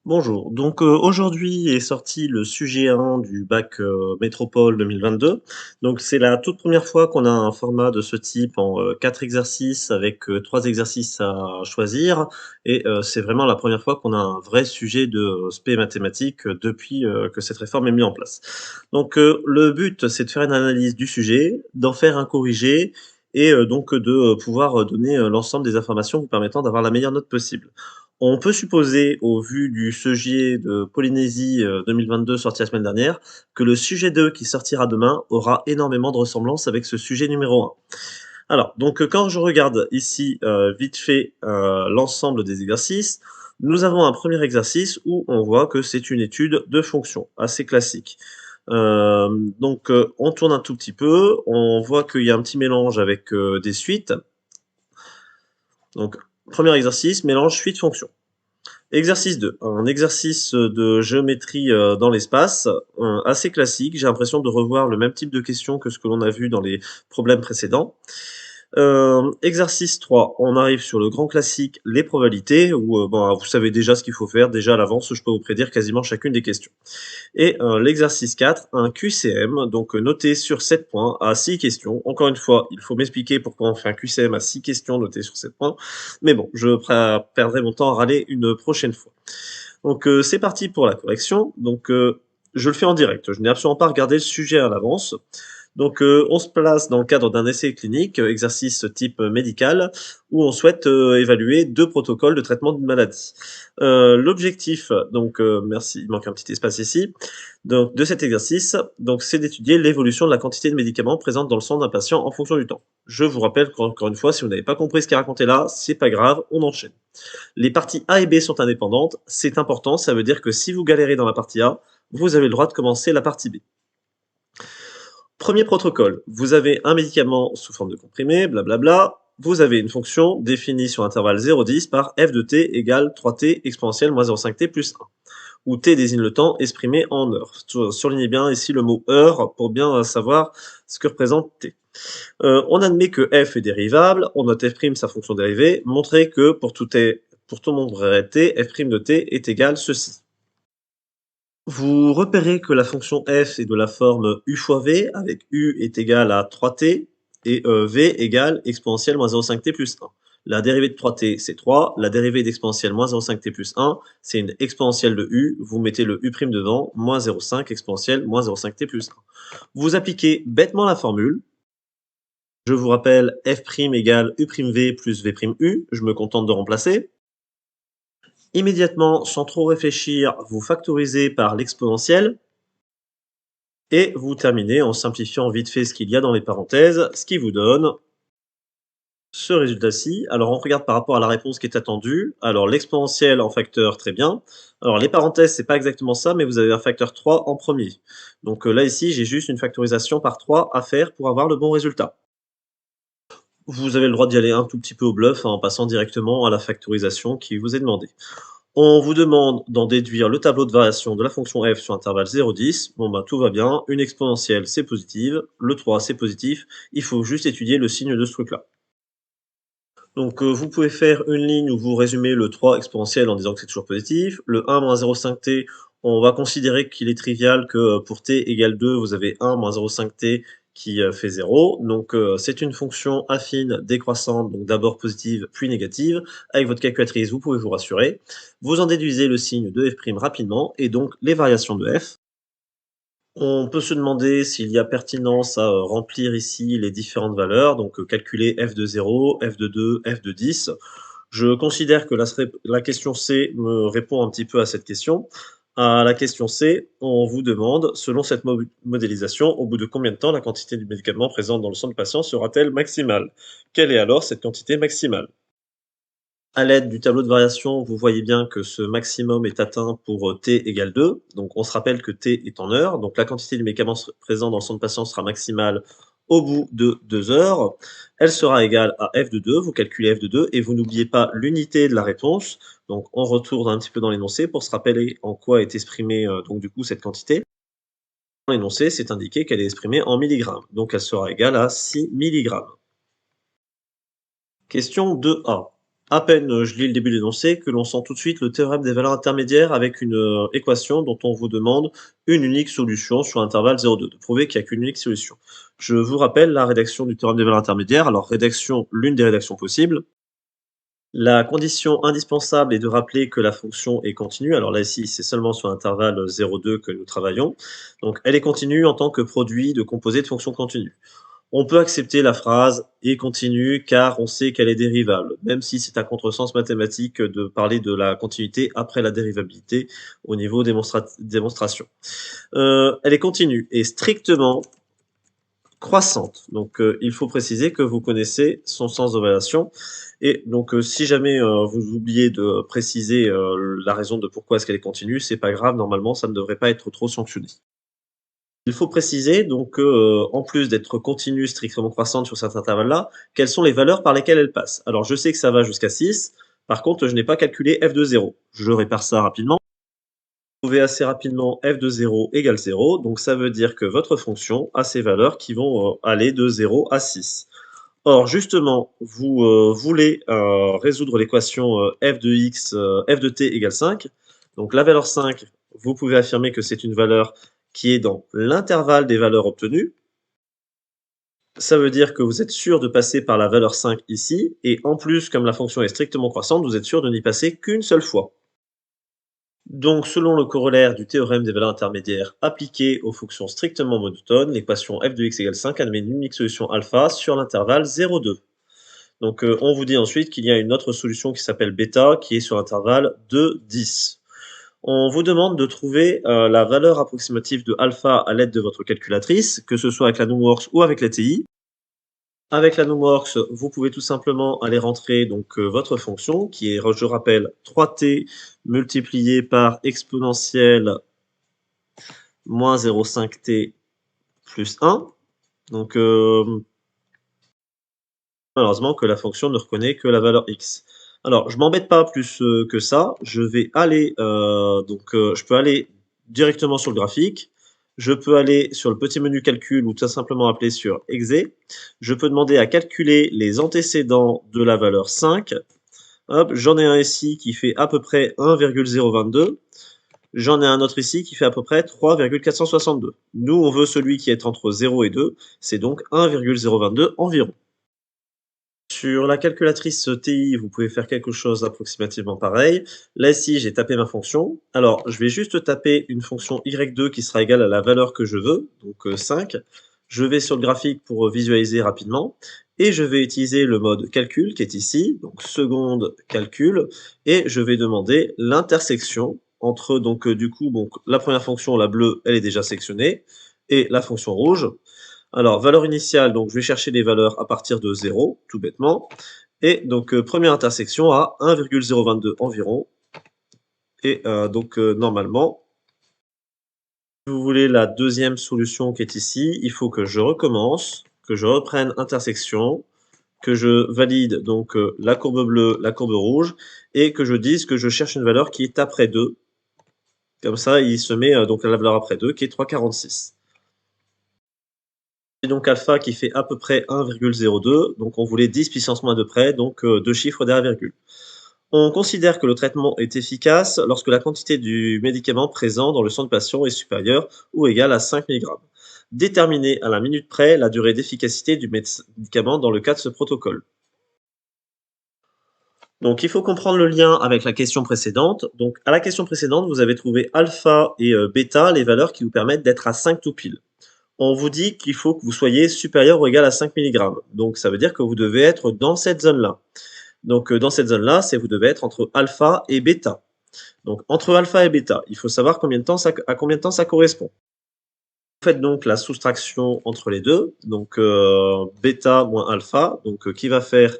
Bonjour. Aujourd'hui est sorti le sujet 1 du bac métropole 2022. Donc c'est la toute première fois qu'on a un format de ce type en 4 exercices avec 3 exercices à choisir. C'est vraiment la première fois qu'on a un vrai sujet de spé mathématiques depuis que cette réforme est mise en place. Le but, c'est de faire une analyse du sujet, d'en faire un corrigé et de pouvoir donner l'ensemble des informations vous permettant d'avoir la meilleure note possible. On peut supposer, au vu du SEGIE de Polynésie 2022 sorti la semaine dernière, que le sujet 2 qui sortira demain aura énormément de ressemblances avec ce sujet numéro 1. Quand je regarde ici vite fait l'ensemble des exercices, nous avons un premier exercice où on voit que c'est une étude de fonction, assez classique. On tourne un tout petit peu, on voit qu'il y a un petit mélange avec des suites. Donc, premier exercice, mélange suite-fonction. Exercice 2, un exercice de géométrie dans l'espace, assez classique. J'ai l'impression de revoir le même type de questions que ce que l'on a vu dans les problèmes précédents. Exercice 3, on arrive sur le grand classique, les probabilités, où vous savez déjà ce qu'il faut faire. Déjà à l'avance, je peux vous prédire quasiment chacune des questions. L'exercice 4, un QCM, noté sur 7 points à 6 questions. Encore une fois, il faut m'expliquer pourquoi on fait un QCM à 6 questions notées sur 7 points. Mais bon, je perdrai mon temps à râler une prochaine fois. C'est parti pour la correction. Je le fais en direct. Je n'ai absolument pas regardé le sujet à l'avance. On se place dans le cadre d'un essai clinique, exercice type médical, où on souhaite évaluer 2 protocoles de traitement d'une maladie. L'objectif, merci, il manque un petit espace ici, de cet exercice, c'est d'étudier l'évolution de la quantité de médicaments présente dans le sang d'un patient en fonction du temps. Je vous rappelle qu'encore une fois, si vous n'avez pas compris ce qui est raconté là, c'est pas grave, on enchaîne. Les parties A et B sont indépendantes, c'est important, ça veut dire que si vous galérez dans la partie A, vous avez le droit de commencer la partie B. Premier protocole, vous avez un médicament sous forme de comprimé, blablabla. Vous avez une fonction définie sur intervalle 0,10 par f de t égale 3t exponentielle moins 0,5t plus 1, où t désigne le temps exprimé en heures. Surlignez bien ici le mot heure pour bien savoir ce que représente t. On admet que f est dérivable, on note f' sa fonction dérivée, montrer que pour tout nombre vrai t, f' de t est égal ceci. Vous repérez que la fonction f est de la forme u fois v, avec u est égal à 3t et v égale exponentielle moins 0,5t plus 1. La dérivée de 3t, c'est 3. La dérivée d'exponentielle moins 0,5t plus 1, c'est une exponentielle de u. Vous mettez le u' devant, moins 0,5 exponentielle moins 0,5t plus 1. Vous appliquez bêtement la formule. Je vous rappelle f' égale u'v plus v'u. Je me contente de remplacer. Immédiatement, sans trop réfléchir, vous factorisez par l'exponentielle. Et vous terminez en simplifiant vite fait ce qu'il y a dans les parenthèses, ce qui vous donne ce résultat-ci. Alors on regarde par rapport à la réponse qui est attendue. Alors l'exponentielle en facteur, très bien. Alors les parenthèses, c'est pas exactement ça, mais vous avez un facteur 3 en premier. Là ici, j'ai juste une factorisation par 3 à faire pour avoir le bon résultat. Vous avez le droit d'y aller un tout petit peu au bluff en passant directement à la factorisation qui vous est demandée. On vous demande d'en déduire le tableau de variation de la fonction f sur intervalle 0,10. Tout va bien. Une exponentielle, c'est positive. Le 3, c'est positif. Il faut juste étudier le signe de ce truc-là. Vous pouvez faire une ligne où vous résumez le 3 exponentiel en disant que c'est toujours positif. Le 1 moins 0,5t, on va considérer qu'il est trivial que pour t égale 2, vous avez 1 moins 0,5t qui fait 0. C'est une fonction affine décroissante, donc d'abord positive puis négative. Avec votre calculatrice, vous pouvez vous rassurer. Vous en déduisez le signe de f' rapidement et donc les variations de f. On peut se demander s'il y a pertinence à remplir ici les différentes valeurs, calculer f de 0, f de 2, f de 10. Je considère que la question C me répond un petit peu à cette question. À la question C, on vous demande, selon cette modélisation, au bout de combien de temps la quantité du médicament présente dans le sang du patient sera-t-elle maximale? Quelle est alors cette quantité maximale? À l'aide du tableau de variation, vous voyez bien que ce maximum est atteint pour t égale 2. Donc on se rappelle que t est en heures. Donc la quantité du médicament présent dans le sang de patient sera maximale au bout de 2 heures. Elle sera égale à f de 2. Vous calculez f de 2 et vous n'oubliez pas l'unité de la réponse. Donc on retourne un petit peu dans l'énoncé pour se rappeler en quoi est exprimée cette quantité. Dans l'énoncé, c'est indiqué qu'elle est exprimée en milligrammes. Donc elle sera égale à 6 milligrammes. Question 2a. À peine je lis le début de l'énoncé que l'on sent tout de suite le théorème des valeurs intermédiaires avec une équation dont on vous demande une unique solution sur l'intervalle 0,2, de prouver qu'il n'y a qu'une unique solution. Je vous rappelle la rédaction du théorème des valeurs intermédiaires. Alors, rédaction, l'une des rédactions possibles. La condition indispensable est de rappeler que la fonction est continue. Alors là, ici, c'est seulement sur l'intervalle 0,2 que nous travaillons. Donc, elle est continue en tant que produit de composés de fonctions continues. On peut accepter la phrase est continue car on sait qu'elle est dérivable, même si c'est un contresens mathématique de parler de la continuité après la dérivabilité au niveau démonstration. Elle est continue et strictement croissante. Donc, il faut préciser que vous connaissez son sens d'ovulation. Et donc, si jamais vous oubliez de préciser la raison de pourquoi est-ce qu'elle est continue, c'est pas grave, normalement, ça ne devrait pas être trop sanctionné. Il faut préciser donc que, en plus d'être continue strictement croissante sur cet intervalle-là, quelles sont les valeurs par lesquelles elle passe. Alors, je sais que ça va jusqu'à 6. Par contre, je n'ai pas calculé f de 0. Je répare ça rapidement. Vous trouvez assez rapidement f de 0 égale 0, donc ça veut dire que votre fonction a ces valeurs qui vont aller de 0 à 6. Or, justement, vous voulez résoudre l'équation f de x, f de t égale 5. Donc la valeur 5, vous pouvez affirmer que c'est une valeur qui est dans l'intervalle des valeurs obtenues. Ça veut dire que vous êtes sûr de passer par la valeur 5 ici, et en plus, comme la fonction est strictement croissante, vous êtes sûr de n'y passer qu'une seule fois. Donc, selon le corollaire du théorème des valeurs intermédiaires appliqué aux fonctions strictement monotones, l'équation f de x égale 5 admet une unique solution alpha sur l'intervalle 0,2. Donc, on vous dit ensuite qu'il y a une autre solution qui s'appelle bêta, qui est sur l'intervalle de 10. On vous demande de trouver la valeur approximative de alpha à l'aide de votre calculatrice, que ce soit avec la NumWorks ou avec la TI. Avec la NumWorks, vous pouvez tout simplement aller rentrer donc votre fonction qui est, je rappelle, 3t multiplié par exponentielle moins 0,5t plus 1. Donc malheureusement que la fonction ne reconnaît que la valeur x. Alors je m'embête pas plus que ça. Je vais aller je peux aller directement sur le graphique. Je peux aller sur le petit menu calcul ou tout simplement appeler sur exe. Je peux demander à calculer les antécédents de la valeur 5. Hop, j'en ai un ici qui fait à peu près 1,022. J'en ai un autre ici qui fait à peu près 3,462. Nous, on veut celui qui est entre 0 et 2, c'est donc 1,022 environ. Sur la calculatrice TI, vous pouvez faire quelque chose d'approximativement pareil. Là, ici, j'ai tapé ma fonction. Alors, je vais juste taper une fonction y2 qui sera égale à la valeur que je veux, donc 5. Je vais sur le graphique pour visualiser rapidement. Et je vais utiliser le mode calcul qui est ici, donc seconde calcul. Et je vais demander l'intersection entre, la première fonction, la bleue, elle est déjà sectionnée, et la fonction rouge. Alors, valeur initiale, donc je vais chercher les valeurs à partir de 0, tout bêtement. Et donc, première intersection à 1,022 environ. Et normalement, si vous voulez la deuxième solution qui est ici, il faut que je recommence, que je reprenne intersection, que je valide donc la courbe bleue, la courbe rouge, et que je dise que je cherche une valeur qui est après 2. Comme ça, il se met donc la valeur après 2 qui est 3,46. Et donc alpha qui fait à peu près 1,02, donc on voulait 10 puissance moins 2 près, donc 2 chiffres derrière virgule. On considère que le traitement est efficace lorsque la quantité du médicament présent dans le sang du patient est supérieure ou égale à 5 mg. Déterminer à la minute près la durée d'efficacité du médicament dans le cas de ce protocole. Donc il faut comprendre le lien avec la question précédente. Donc à la question précédente, vous avez trouvé alpha et bêta, les valeurs qui vous permettent d'être à 5 tout pile. On vous dit qu'il faut que vous soyez supérieur ou égal à 5 mg. Donc ça veut dire que vous devez être dans cette zone-là. Donc dans cette zone-là, vous devez être entre alpha et bêta. Donc entre alpha et bêta, il faut savoir à combien de temps ça correspond. Vous faites donc la soustraction entre les deux, donc bêta moins alpha, donc qui va faire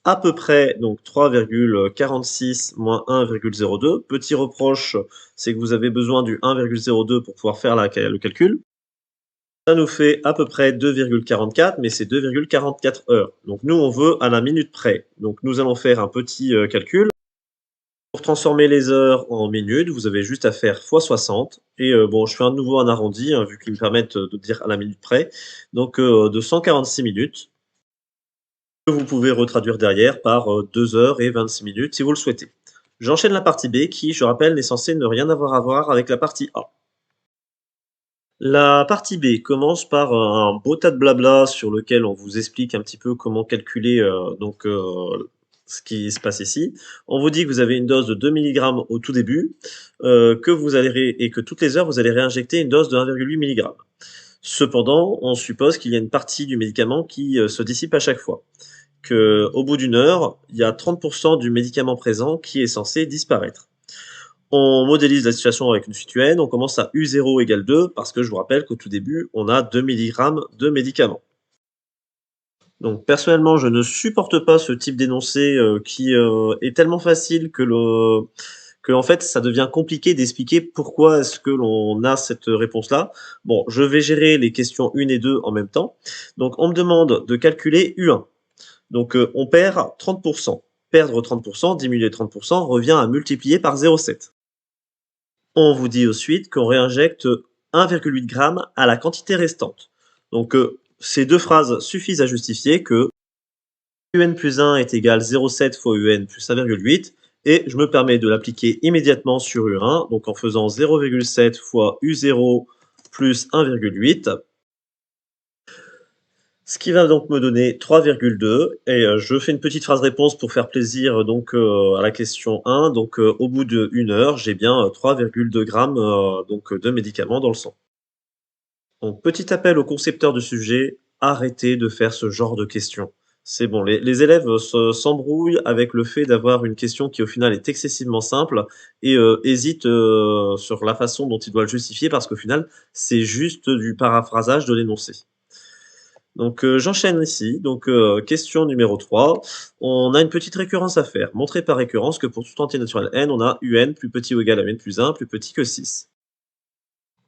à peu près donc 3,46 moins 1,02. Petit reproche, c'est que vous avez besoin du 1,02 pour pouvoir faire le calcul. Ça nous fait à peu près 2,44, mais c'est 2,44 heures. Donc nous, on veut à la minute près. Donc nous allons faire un petit calcul. Pour transformer les heures en minutes, vous avez juste à faire x 60. Et je fais à nouveau un arrondi, hein, vu qu'ils me permettent de dire à la minute près. Donc de 146 minutes. que vous pouvez retraduire derrière par 2 heures et 26 minutes si vous le souhaitez. J'enchaîne la partie B qui, je rappelle, n'est censée ne rien avoir à voir avec la partie A. La partie B commence par un beau tas de blabla sur lequel on vous explique un petit peu comment calculer ce qui se passe ici. On vous dit que vous avez une dose de 2 milligrammes au tout début, que vous allez et que toutes les heures vous allez réinjecter une dose de 1,8 mg. Cependant, on suppose qu'il y a une partie du médicament qui se dissipe à chaque fois. Qu'au bout d'une heure, il y a 30% du médicament présent qui est censé disparaître. On modélise la situation avec une suite UN, on commence à U0 égale 2, parce que je vous rappelle qu'au tout début, on a 2 milligrammes de médicament. Donc personnellement, je ne supporte pas ce type d'énoncé qui est tellement facile que en fait, ça devient compliqué d'expliquer pourquoi est-ce que l'on a cette réponse-là. Bon, je vais gérer les questions 1 et 2 en même temps. Donc on me demande de calculer U1. Donc on perd 30%. Perdre 30%, diminuer 30% revient à multiplier par 0,7. On vous dit ensuite qu'on réinjecte 1,8 g à la quantité restante. Donc ces deux phrases suffisent à justifier que UN plus 1 est égal 0,7 fois UN plus 1,8 et je me permets de l'appliquer immédiatement sur U1, donc en faisant 0,7 fois U0 plus 1,8, ce qui va donc me donner 3,2 et je fais une petite phrase réponse pour faire plaisir à la question 1. Donc au bout d'une heure, j'ai bien 3,2 grammes de médicaments dans le sang. Donc petit appel aux concepteurs de sujets, arrêtez de faire ce genre de questions. C'est bon, les élèves s'embrouillent avec le fait d'avoir une question qui au final est excessivement simple et hésitent sur la façon dont ils doivent le justifier parce qu'au final, c'est juste du paraphrasage de l'énoncé. Donc j'enchaîne ici. Donc question numéro 3. On a une petite récurrence à faire. Montrer par récurrence que pour tout entier naturel n, on a un plus petit ou égal à n plus 1 plus petit que 6.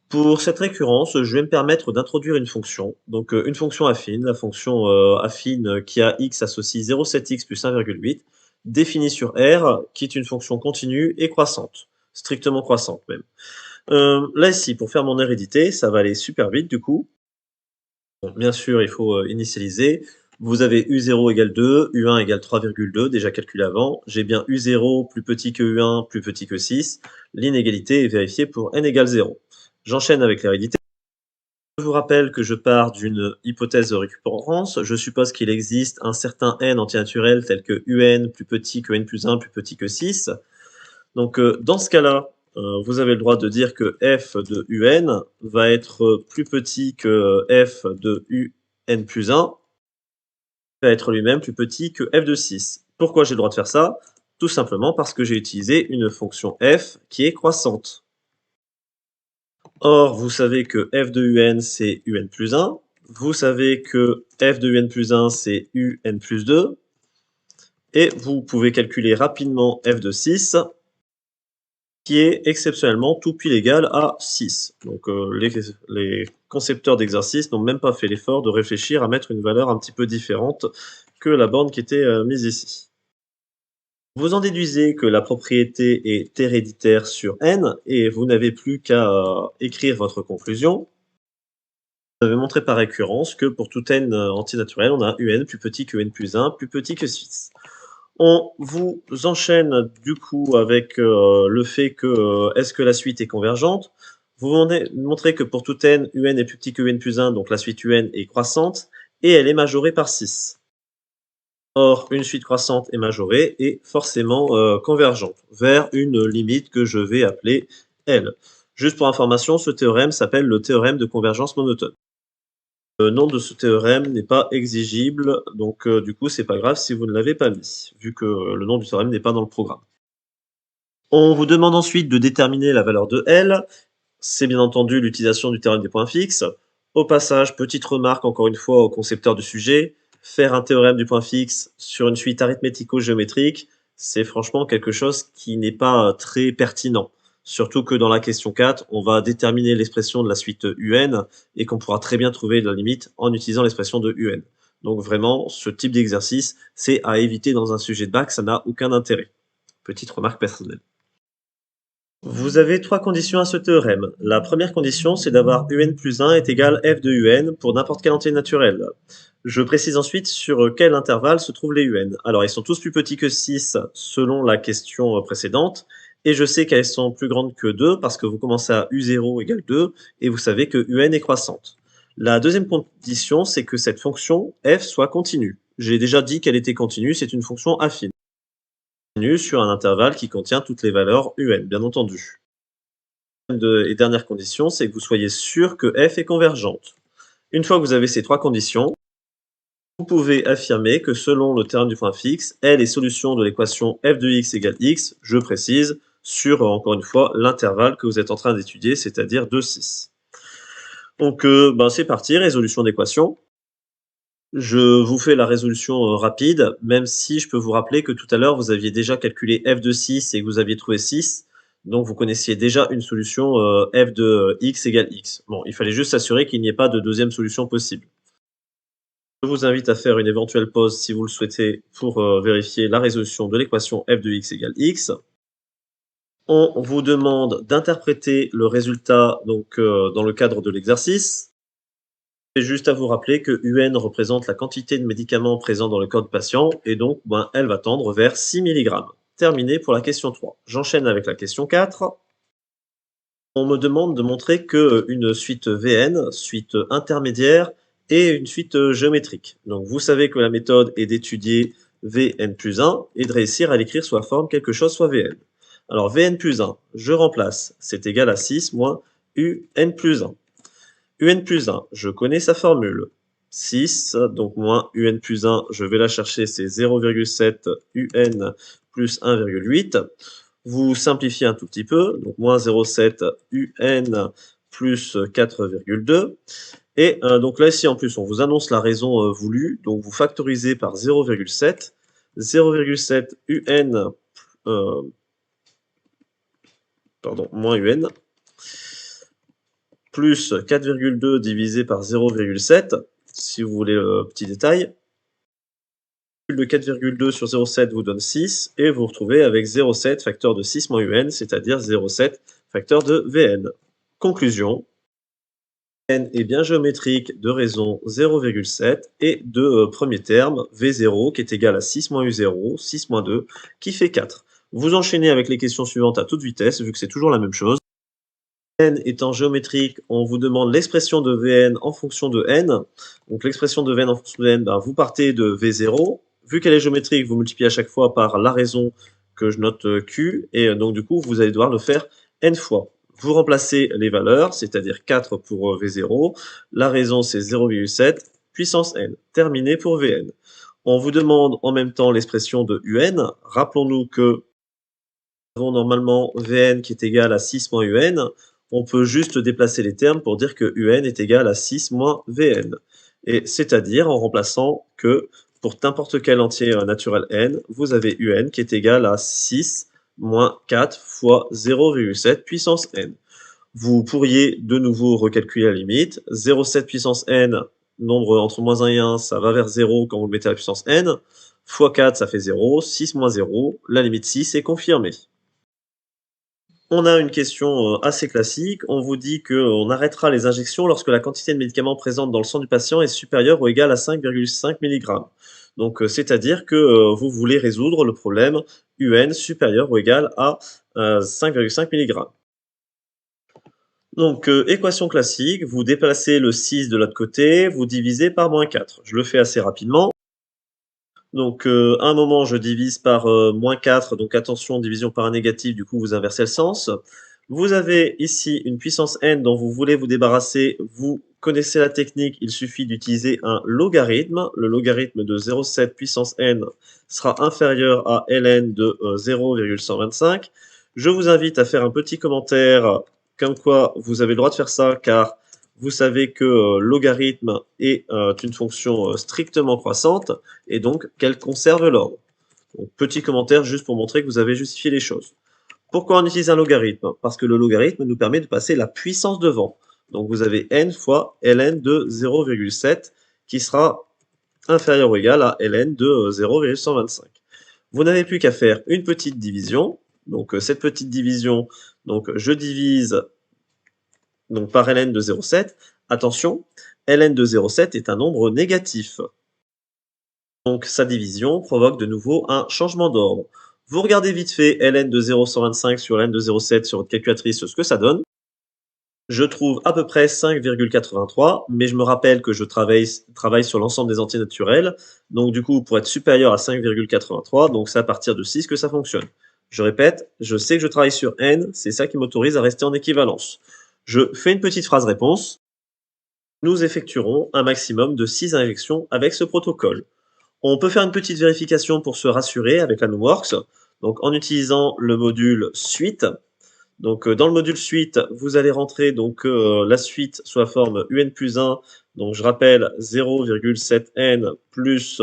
Pour cette récurrence, je vais me permettre d'introduire une fonction. Donc une fonction affine, la fonction affine qui a x associe 0,7x plus 1,8, définie sur R, qui est une fonction continue et croissante, strictement croissante même. Là ici, pour faire mon hérédité, ça va aller super vite du coup. Bon, bien sûr, il faut initialiser. Vous avez U0 égale 2, U1 égale 3,2, déjà calculé avant. J'ai bien U0 plus petit que U1 plus petit que 6. L'inégalité est vérifiée pour n égale 0. J'enchaîne avec l'hérédité. Je vous rappelle que je pars d'une hypothèse de récurrence. Je suppose qu'il existe un certain n entier naturel tel que un plus petit que n plus 1 plus petit que 6. Donc dans ce cas-là, vous avez le droit de dire que f de un va être plus petit que f de un plus 1, va être lui-même plus petit que f de 6. Pourquoi j'ai le droit de faire ça? Tout simplement parce que j'ai utilisé une fonction f qui est croissante. Or, vous savez que f de un, c'est un plus 1. Vous savez que f de un plus 1, c'est un plus 2. Et vous pouvez calculer rapidement f de 6, qui est exceptionnellement tout pile égal à 6. Donc les concepteurs d'exercices n'ont même pas fait l'effort de réfléchir à mettre une valeur un petit peu différente que la borne qui était mise ici. Vous en déduisez que la propriété est héréditaire sur n, et vous n'avez plus qu'à écrire votre conclusion. Vous avez montré par récurrence que pour tout n entier naturel, on a un plus petit que n plus 1, plus petit que 6. On vous enchaîne du coup avec le fait que est-ce que la suite est convergente. Vous montrez que pour tout n, un est plus petit que n plus 1, donc la suite un est croissante, et elle est majorée par 6. Or, une suite croissante et majorée est forcément convergente vers une limite que je vais appeler L. Juste pour information, ce théorème s'appelle le théorème de convergence monotone. Le nom de ce théorème n'est pas exigible, donc du coup c'est pas grave si vous ne l'avez pas mis, vu que le nom du théorème n'est pas dans le programme. On vous demande ensuite de déterminer la valeur de L. C'est bien entendu l'utilisation du théorème des points fixes. Au passage, petite remarque encore une fois au concepteur du sujet, faire un théorème du point fixe sur une suite arithmético-géométrique, c'est franchement quelque chose qui n'est pas très pertinent. Surtout que dans la question 4, on va déterminer l'expression de la suite un et qu'on pourra très bien trouver la limite en utilisant l'expression de un. Donc vraiment, ce type d'exercice, c'est à éviter dans un sujet de bac, ça n'a aucun intérêt. Petite remarque personnelle. Vous avez trois conditions à ce théorème. La première condition, c'est d'avoir un plus 1 est égal f de un pour n'importe quelle entier naturelle. Je précise ensuite sur quel intervalle se trouvent les un. Alors, ils sont tous plus petits que 6 selon la question précédente, et je sais qu'elles sont plus grandes que 2 parce que vous commencez à u0 égale 2, et vous savez que un est croissante. La deuxième condition, c'est que cette fonction f soit continue. J'ai déjà dit qu'elle était continue, c'est une fonction affine sur un intervalle qui contient toutes les valeurs un, bien entendu. Et dernière condition, c'est que vous soyez sûr que f est convergente. Une fois que vous avez ces trois conditions, vous pouvez affirmer que selon le théorème du point fixe, L est solution de l'équation f de x égale x, je précise, sur, encore une fois, l'intervalle que vous êtes en train d'étudier, c'est-à-dire 2, 6. Donc, c'est parti, résolution d'équation. Je vous fais la résolution rapide, même si je peux vous rappeler que tout à l'heure, vous aviez déjà calculé f de 6 et que vous aviez trouvé 6. Donc, vous connaissiez déjà une solution f de x égale x. Bon, il fallait juste s'assurer qu'il n'y ait pas de deuxième solution possible. Je vous invite à faire une éventuelle pause si vous le souhaitez pour vérifier la résolution de l'équation f de x égale x. On vous demande d'interpréter le résultat donc, dans le cadre de l'exercice. C'est juste à vous rappeler que UN représente la quantité de médicaments présents dans le corps du patient et donc elle va tendre vers 6 mg. Terminé pour la question 3. J'enchaîne avec la question 4. On me demande de montrer qu'une suite VN, suite intermédiaire, est une suite géométrique. Donc vous savez que la méthode est d'étudier Vn plus 1 et de réussir à l'écrire sous la forme quelque chose soit Vn. Alors Vn plus 1, je remplace, c'est égal à 6 moins Un plus 1. Un plus 1, je connais sa formule. 6, donc moins Un plus 1, je vais la chercher, c'est 0,7 Un plus 1,8. Vous simplifiez un tout petit peu, donc moins 0,7 Un plus 4,2. Et donc là, ici, en plus, on vous annonce la raison voulue, donc vous factorisez par 0,7. 0,7 Un, moins Un, plus 4,2 divisé par 0,7, si vous voulez le petit détail. Le 4,2 sur 0,7 vous donne 6, et vous retrouvez avec 0,7 facteur de 6 moins Un, c'est-à-dire 0,7 facteur de Vn. Conclusion, N est bien géométrique de raison 0,7 et de premier terme V0 qui est égal à 6 moins U0, 6 moins 2, qui fait 4. Vous enchaînez avec les questions suivantes à toute vitesse, vu que c'est toujours la même chose. N étant géométrique, on vous demande l'expression de Vn en fonction de n. Donc l'expression de Vn en fonction de n, vous partez de V0. Vu qu'elle est géométrique, vous multipliez à chaque fois par la raison que je note Q, et donc du coup, vous allez devoir le faire n fois. Vous remplacez les valeurs, c'est-à-dire 4 pour V0, la raison c'est 0,7, puissance n. Terminé pour Vn. On vous demande en même temps l'expression de Un. Rappelons-nous que nous avons normalement Vn qui est égal à 6 moins Un. On peut juste déplacer les termes pour dire que Un est égal à 6 moins Vn. Et c'est-à-dire en remplaçant que pour n'importe quel entier naturel n, vous avez Un qui est égal à 6 moins 4 fois 0,7 puissance n. Vous pourriez de nouveau recalculer la limite. 0,7 puissance n, nombre entre moins 1 et 1, ça va vers 0 quand vous le mettez à la puissance n. Fois 4, ça fait 0. 6 moins 0, la limite 6 est confirmée. On a une question assez classique. On vous dit qu'on arrêtera les injections lorsque la quantité de médicaments présente dans le sang du patient est supérieure ou égale à 5,5 mg. Donc, c'est-à-dire que vous voulez résoudre le problème UN supérieur ou égal à 5,5 mg. Donc, équation classique, vous déplacez le 6 de l'autre côté, vous divisez par moins 4. Je le fais assez rapidement. Donc, à un moment, je divise par moins 4, donc attention, division par un négatif, du coup, vous inversez le sens. Vous avez ici une puissance n dont vous voulez vous débarrasser. Vous connaissez la technique, il suffit d'utiliser un logarithme. Le logarithme de 0,7 puissance n sera inférieur à ln de 0,125. Je vous invite à faire un petit commentaire comme quoi vous avez le droit de faire ça, car vous savez que logarithme est une fonction strictement croissante et donc qu'elle conserve l'ordre. Donc, petit commentaire juste pour montrer que vous avez justifié les choses. Pourquoi on utilise un logarithme? Parce que le logarithme nous permet de passer la puissance devant. Donc vous avez n fois ln de 0,7 qui sera inférieur ou égal à ln de 0,125. Vous n'avez plus qu'à faire une petite division. Donc cette petite division, donc je divise donc, par ln de 0,7. Attention, ln de 0,7 est un nombre négatif. Donc sa division provoque de nouveau un changement d'ordre. Vous regardez vite fait ln de 0,125 sur ln de 0,7 sur votre calculatrice ce que ça donne. Je trouve à peu près 5,83, mais je me rappelle que je travaille sur l'ensemble des entiers naturels. Donc du coup, pour être supérieur à 5,83, donc c'est à partir de 6 que ça fonctionne. Je répète, je sais que je travaille sur n, c'est ça qui m'autorise à rester en équivalence. Je fais une petite phrase réponse. Nous effectuerons un maximum de 6 injections avec ce protocole. On peut faire une petite vérification pour se rassurer avec la NumWorks, donc en utilisant le module suite. Donc dans le module suite, vous allez rentrer donc la suite sous la forme un plus 1. Donc je rappelle 0,7n plus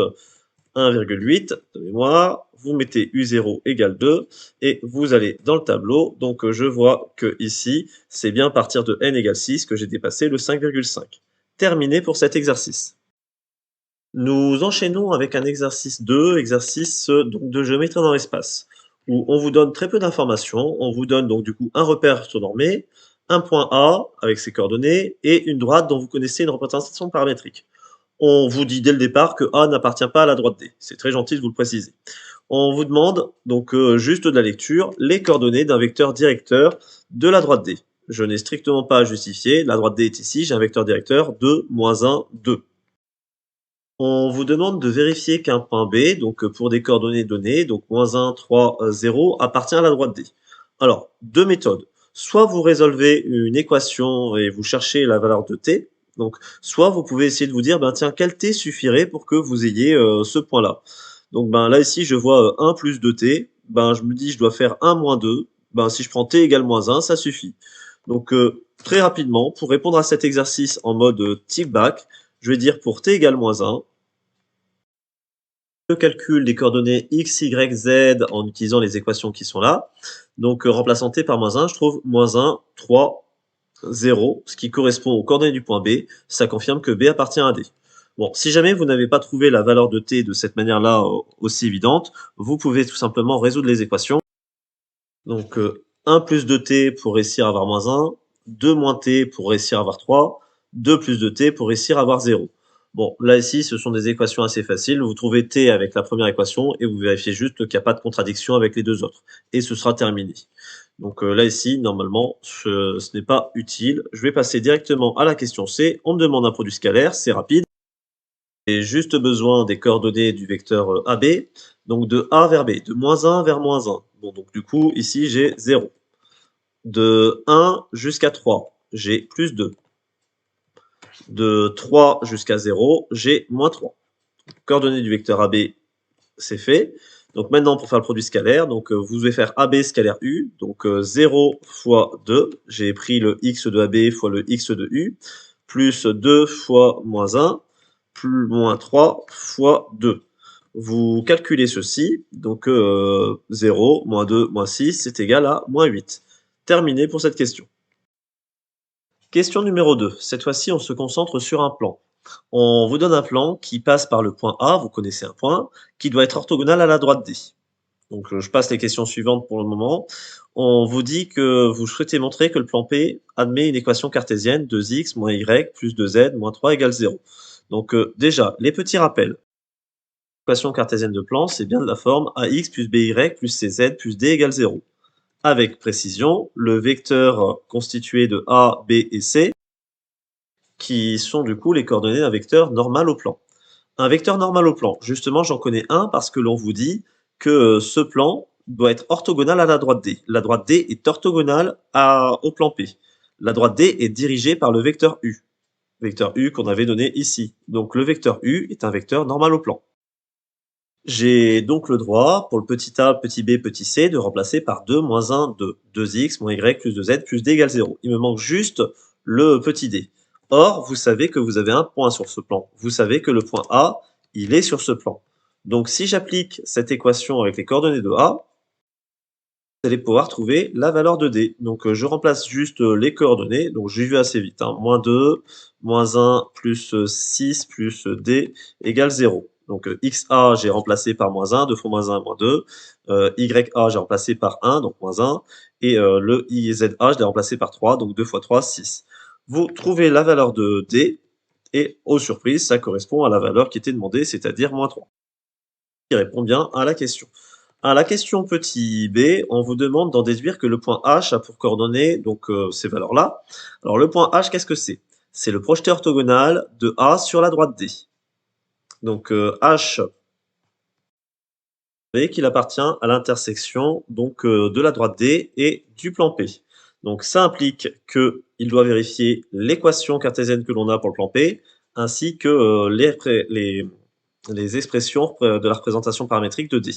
1,8 de mémoire. Vous mettez U0 égale 2 et vous allez dans le tableau. Donc je vois que ici, c'est bien à partir de n égale 6 que j'ai dépassé le 5,5. Terminé pour cet exercice. Nous enchaînons avec un exercice 2, exercice donc, de géométrie dans l'espace, où on vous donne très peu d'informations. On vous donne donc du coup un repère orthonormé, un point A avec ses coordonnées et une droite dont vous connaissez une représentation paramétrique. On vous dit dès le départ que A n'appartient pas à la droite D. C'est très gentil de vous le préciser. On vous demande donc juste de la lecture, les coordonnées d'un vecteur directeur de la droite D. Je n'ai strictement pas à justifier, la droite D est ici, j'ai un vecteur directeur de -1, 2. On vous demande de vérifier qu'un point B, donc pour des coordonnées données, donc -1, 3, 0, appartient à la droite D. Alors, deux méthodes. Soit vous résolvez une équation et vous cherchez la valeur de t, donc soit vous pouvez essayer de vous dire, ben tiens, quel t suffirait pour que vous ayez ce point-là. Donc ben là ici, je vois 1 plus 2t, ben je me dis je dois faire 1 moins 2, ben si je prends t égale -1, ça suffit. Donc très rapidement, pour répondre à cet exercice en mode tick back, je vais dire pour t égale -1, le calcul des coordonnées x, y, z en utilisant les équations qui sont là. Donc remplaçant t par -1, je trouve -1, 3, 0, ce qui correspond aux coordonnées du point B. Ça confirme que B appartient à D. Bon, si jamais vous n'avez pas trouvé la valeur de t de cette manière-là aussi évidente, vous pouvez tout simplement résoudre les équations. Donc 1 plus 2t pour réussir à avoir -1, 2 moins t pour réussir à avoir 3, 2 plus 2t pour réussir à avoir 0. Bon, là ici, ce sont des équations assez faciles. Vous trouvez t avec la première équation et vous vérifiez juste qu'il n'y a pas de contradiction avec les deux autres. Et ce sera terminé. Donc là ici, normalement, ce n'est pas utile. Je vais passer directement à la question C. On me demande un produit scalaire, c'est rapide. J'ai juste besoin des coordonnées du vecteur AB, donc de A vers B, de -1 vers -1. Bon, donc du coup, ici, j'ai 0. De 1 jusqu'à 3, j'ai plus 2. De 3 jusqu'à 0, j'ai -3. Coordonnées du vecteur AB, c'est fait. Donc maintenant, pour faire le produit scalaire, donc vous devez faire AB scalaire U, donc 0 fois 2, j'ai pris le x de AB fois le x de U, plus 2 fois -1, plus -3 fois 2. Vous calculez ceci, donc 0, -2, -6, c'est égal à -8. Terminé pour cette question. Question numéro 2. Cette fois-ci, on se concentre sur un plan. On vous donne un plan qui passe par le point A, vous connaissez un point, qui doit être orthogonal à la droite D. Donc je passe les questions suivantes pour le moment. On vous dit que vous souhaitez montrer que le plan P admet une équation cartésienne 2x moins y plus 2z moins 3 égale 0. Donc déjà, les petits rappels. L'équation cartésienne de plan, c'est bien de la forme ax plus by plus cz plus d égale 0. Avec précision, le vecteur constitué de A, B et C, qui sont du coup les coordonnées d'un vecteur normal au plan. Un vecteur normal au plan, justement j'en connais un parce que l'on vous dit que ce plan doit être orthogonal à la droite D. La droite D est orthogonale au plan P. La droite D est dirigée par le vecteur U qu'on avait donné ici. Donc le vecteur U est un vecteur normal au plan. J'ai donc le droit, pour le petit a, petit b, petit c, de remplacer par 2 moins 1, 2. 2x moins y plus 2z plus d égale 0. Il me manque juste le petit d. Or, vous savez que vous avez un point sur ce plan. Vous savez que le point A, il est sur ce plan. Donc si j'applique cette équation avec les coordonnées de A, vous allez pouvoir trouver la valeur de D. Donc je remplace juste les coordonnées, donc j'ai vu assez vite, hein. -2, -1, plus 6, plus D égale 0. Donc XA, j'ai remplacé par -1, 2 fois -1, -2. YA, j'ai remplacé par 1, donc -1. Et le IZA, je l'ai remplacé par 3, donc 2 fois 3, 6. Vous trouvez la valeur de D, et aux surprises, ça correspond à la valeur qui était demandée, c'est-à-dire -3. Qui répond bien à la question. À la question petit b, on vous demande d'en déduire que le point H a pour coordonnées donc ces valeurs-là. Alors le point H, qu'est-ce que c'est? C'est le projeté orthogonal de A sur la droite D. Donc H, vous voyez qu'il appartient à l'intersection donc de la droite D et du plan P. Donc ça implique qu'il doit vérifier l'équation cartésienne que l'on a pour le plan P, ainsi que les expressions de la représentation paramétrique de D.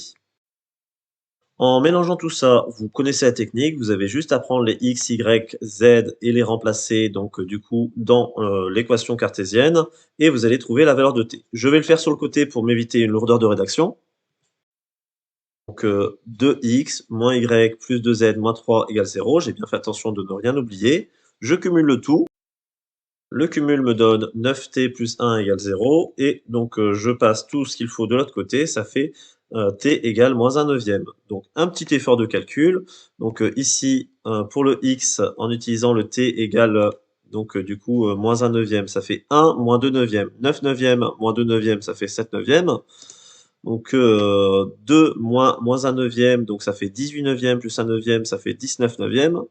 En mélangeant tout ça, vous connaissez la technique, vous avez juste à prendre les x, y, z et les remplacer donc du coup dans l'équation cartésienne et vous allez trouver la valeur de t. Je vais le faire sur le côté pour m'éviter une lourdeur de rédaction. Donc 2x moins y plus 2z moins 3 égale 0. J'ai bien fait attention de ne rien oublier. Je cumule le tout. Le cumul me donne 9t plus 1 égale 0. Et donc je passe tout ce qu'il faut de l'autre côté. Ça fait t égale moins 1 neuvième. Donc un petit effort de calcul. Donc ici, pour le x, en utilisant le t égale donc du coup moins 1 neuvième, ça fait 1 moins 2 neuvièmes. 9 neuvièmes moins 2 neuvièmes, ça fait 7 neuvièmes. Donc 2 moins 1 neuvième, donc ça fait 18 neuvièmes plus 1 neuvième, ça fait 19 neuvièmes.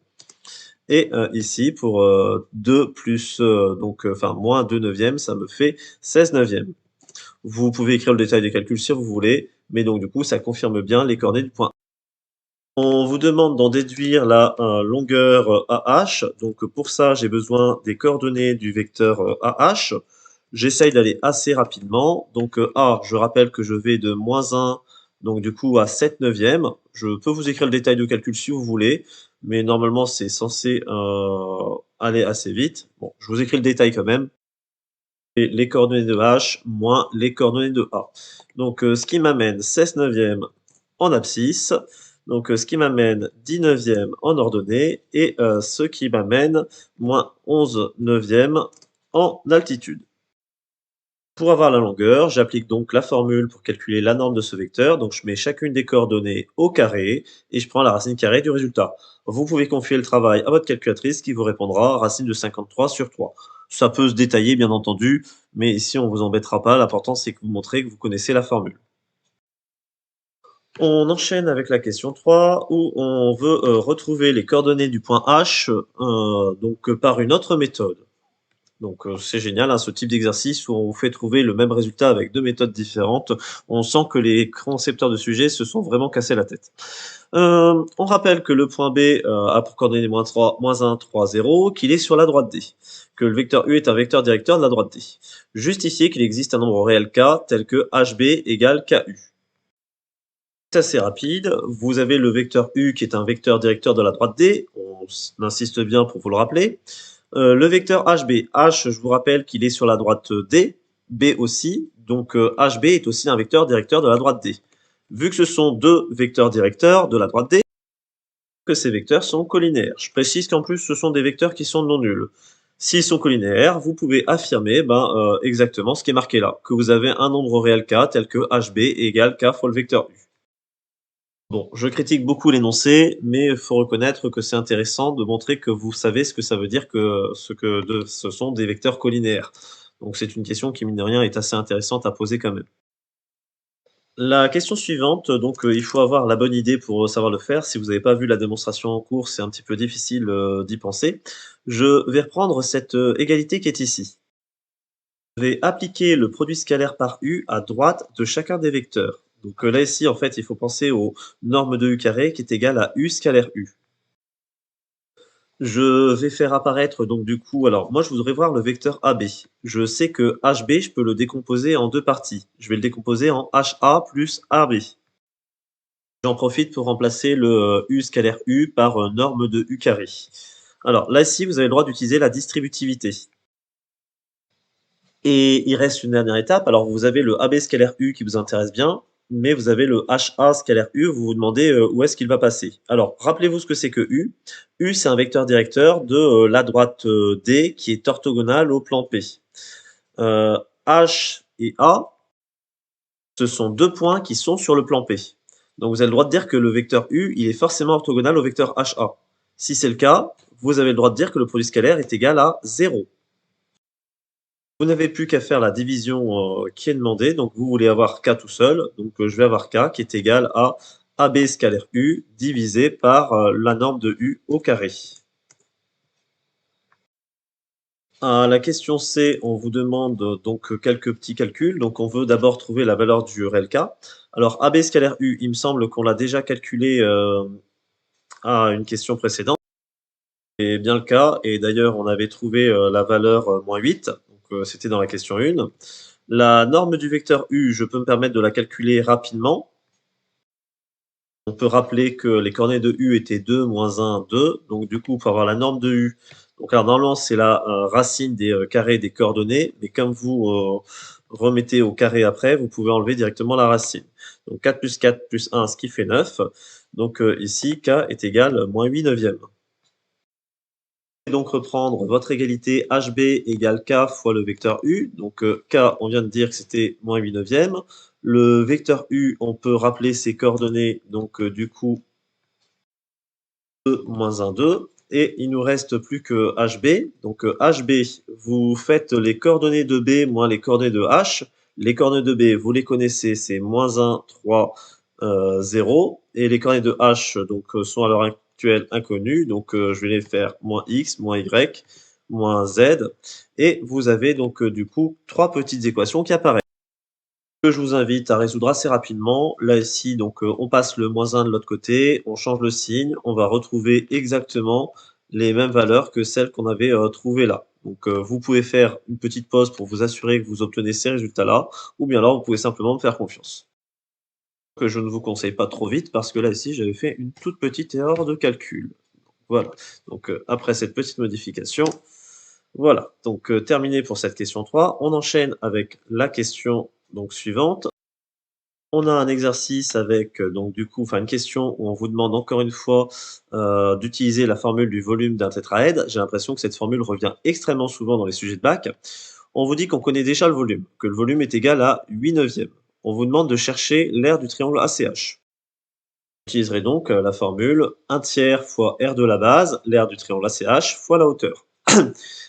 Et ici, pour 2 plus, enfin moins 2 neuvièmes, ça me fait 16 neuvièmes. Vous pouvez écrire le détail des calculs si vous voulez, mais donc du coup, ça confirme bien les coordonnées du point. On vous demande d'en déduire la longueur AH. Donc pour ça, j'ai besoin des coordonnées du vecteur AH. J'essaye d'aller assez rapidement. Donc A, je rappelle que je vais de -1, donc du coup à 7 neuvièmes. Je peux vous écrire le détail de calcul si vous voulez, mais normalement c'est censé aller assez vite. Bon, je vous écris le détail quand même. Et les coordonnées de H moins les coordonnées de A. Donc ce qui m'amène 16 neuvièmes en abscisse. Donc ce qui m'amène 10 neuvièmes en ordonnée et ce qui m'amène moins 11 neuvièmes en altitude. Pour avoir la longueur, j'applique donc la formule pour calculer la norme de ce vecteur. Donc je mets chacune des coordonnées au carré et je prends la racine carrée du résultat. Vous pouvez confier le travail à votre calculatrice qui vous répondra racine de 53 sur 3. Ça peut se détailler bien entendu, mais ici on vous embêtera pas. L'important c'est que vous montrez que vous connaissez la formule. On enchaîne avec la question 3 où on veut retrouver les coordonnées du point H donc par une autre méthode. Donc c'est génial, hein, ce type d'exercice où on vous fait trouver le même résultat avec deux méthodes différentes. On sent que les concepteurs de sujets se sont vraiment cassés la tête. On rappelle que le point B a pour coordonnées -3, -1, 3, 0, qu'il est sur la droite D, que le vecteur U est un vecteur directeur de la droite D. Justifier qu'il existe un nombre réel K tel que HB égale KU. C'est assez rapide. Vous avez le vecteur U qui est un vecteur directeur de la droite D. On insiste bien pour vous le rappeler. Le vecteur HB. H, je vous rappelle qu'il est sur la droite D. B aussi. Donc HB est aussi un vecteur directeur de la droite D. Vu que ce sont deux vecteurs directeurs de la droite D, que ces vecteurs sont collinéaires. Je précise qu'en plus, ce sont des vecteurs qui sont non nuls. S'ils sont collinéaires, vous pouvez affirmer exactement ce qui est marqué là, que vous avez un nombre réel K tel que HB égale K fois le vecteur U. Bon, je critique beaucoup l'énoncé, mais il faut reconnaître que c'est intéressant de montrer que vous savez ce que ça veut dire que ce sont des vecteurs collinéaires. Donc c'est une question qui, mine de rien, est assez intéressante à poser quand même. La question suivante, donc il faut avoir la bonne idée pour savoir le faire. Si vous n'avez pas vu la démonstration en cours, c'est un petit peu difficile d'y penser. Je vais reprendre cette égalité qui est ici. Je vais appliquer le produit scalaire par U à droite de chacun des vecteurs. Donc là ici, en fait, il faut penser aux normes de U carré qui est égal à U scalaire U. Je vais faire apparaître donc du coup, alors moi je voudrais voir le vecteur AB. Je sais que HB, je peux le décomposer en deux parties. Je vais le décomposer en HA plus AB. J'en profite pour remplacer le U scalaire U par norme de U carré. Alors là ici, vous avez le droit d'utiliser la distributivité. Et il reste une dernière étape. Alors, vous avez le AB scalaire U qui vous intéresse bien, mais vous avez le HA scalaire U, vous vous demandez où est-ce qu'il va passer. Alors, rappelez-vous ce que c'est que U. U, c'est un vecteur directeur de la droite D qui est orthogonale au plan P. H et A, Ce sont 2 points qui sont sur le plan P. Donc vous avez le droit de dire que le vecteur U, il est forcément orthogonal au vecteur HA. Si c'est le cas, vous avez le droit de dire que le produit scalaire est égal à 0. Vous n'avez plus qu'à faire la division qui est demandée. Donc vous voulez avoir K tout seul. Donc je vais avoir K qui est égal à AB scalaire U divisé par la norme de U au carré. À la question C, on vous demande donc quelques petits calculs. Donc on veut d'abord trouver la valeur du RLK. Alors AB scalaire U, il me semble qu'on l'a déjà calculé à une question précédente. C'est bien le cas. Et d'ailleurs, on avait trouvé la valeur moins 8. Donc c'était dans la question 1. La norme du vecteur U, je peux me permettre de la calculer rapidement. On peut rappeler que les coordonnées de U étaient 2, moins 1, 2. Donc du coup, pour avoir la norme de U, donc alors normalement c'est la racine des carrés des coordonnées, mais comme vous remettez au carré après, vous pouvez enlever directement la racine. Donc 4 plus 4 plus 1, ce qui fait 9. Donc ici, K est égal à moins 8 neuvièmes. Vous pouvez donc reprendre votre égalité HB égale K fois le vecteur U. Donc K, on vient de dire que c'était moins 8 neuvièmes. Le vecteur U, on peut rappeler ses coordonnées, donc du coup 2, moins 1, 2. Et il nous reste plus que HB. Donc HB, vous faites les coordonnées de B moins les coordonnées de H. Les coordonnées de B, vous les connaissez, c'est moins 1, 3, 0. Et les coordonnées de H donc, sont à l'heure actuelle inconnues. Donc je vais les faire moins X, moins Y, moins Z. Et vous avez donc du coup 3 petites équations qui apparaissent. Que je vous invite à résoudre assez rapidement. Là, ici, donc, on passe le moins 1 de l'autre côté, on change le signe, on va retrouver exactement les mêmes valeurs que celles qu'on avait trouvées là. Donc, vous pouvez faire une petite pause pour vous assurer que vous obtenez ces résultats-là, ou bien alors, vous pouvez simplement me faire confiance. Que je ne vous conseille pas trop vite parce que là, ici, j'avais fait une toute petite erreur de calcul. Voilà. Donc, après cette petite modification, voilà. Donc, terminé pour cette question 3. On enchaîne avec la question donc, suivante. On a un exercice avec donc du coup, enfin une question où on vous demande encore une fois d'utiliser la formule du volume d'un tétraèdre. J'ai l'impression que cette formule revient extrêmement souvent dans les sujets de bac. On vous dit qu'on connaît déjà le volume, que le volume est égal à 8 neuvièmes. On vous demande de chercher l'aire du triangle ACH. Vous utiliserez donc la formule 1 tiers fois R de la base, l'aire du triangle ACH, fois la hauteur.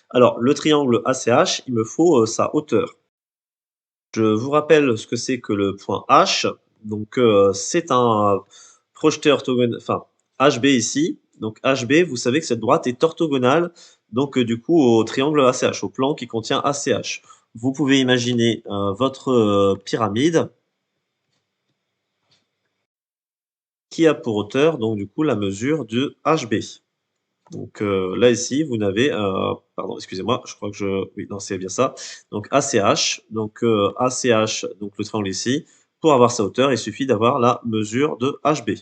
Alors, le triangle ACH, il me faut sa hauteur. Je vous rappelle ce que c'est que le point H. Donc, c'est un projeté orthogonal, enfin HB ici. Donc HB, vous savez que cette droite est orthogonale donc du coup au triangle ACH, au plan qui contient ACH. Vous pouvez imaginer votre pyramide qui a pour hauteur donc du coup la mesure de HB. Donc là ici, vous n'avez, pardon, excusez-moi, je crois que oui, non, c'est bien ça. Donc ACH, donc ACH, donc le triangle ici. Pour avoir sa hauteur, il suffit d'avoir la mesure de HB.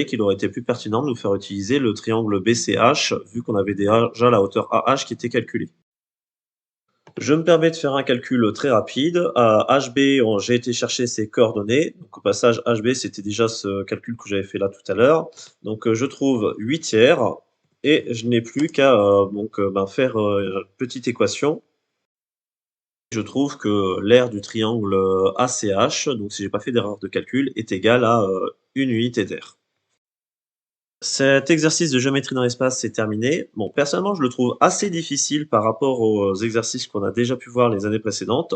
Qu'il aurait été plus pertinent de nous faire utiliser le triangle BCH, vu qu'on avait déjà la hauteur AH qui était calculée. Je me permets de faire un calcul très rapide. À HB, j'ai été chercher ses coordonnées. Donc, au passage, HB, c'était déjà ce calcul que j'avais fait là tout à l'heure. Donc, je trouve 8 tiers et je n'ai plus qu'à faire une petite équation. Je trouve que l'aire du triangle ACH, donc si j'ai pas fait d'erreur de calcul, est égal à une unité d'aire. Cet exercice de géométrie dans l'espace, c'est terminé. Bon, personnellement, je le trouve assez difficile par rapport aux exercices qu'on a déjà pu voir les années précédentes.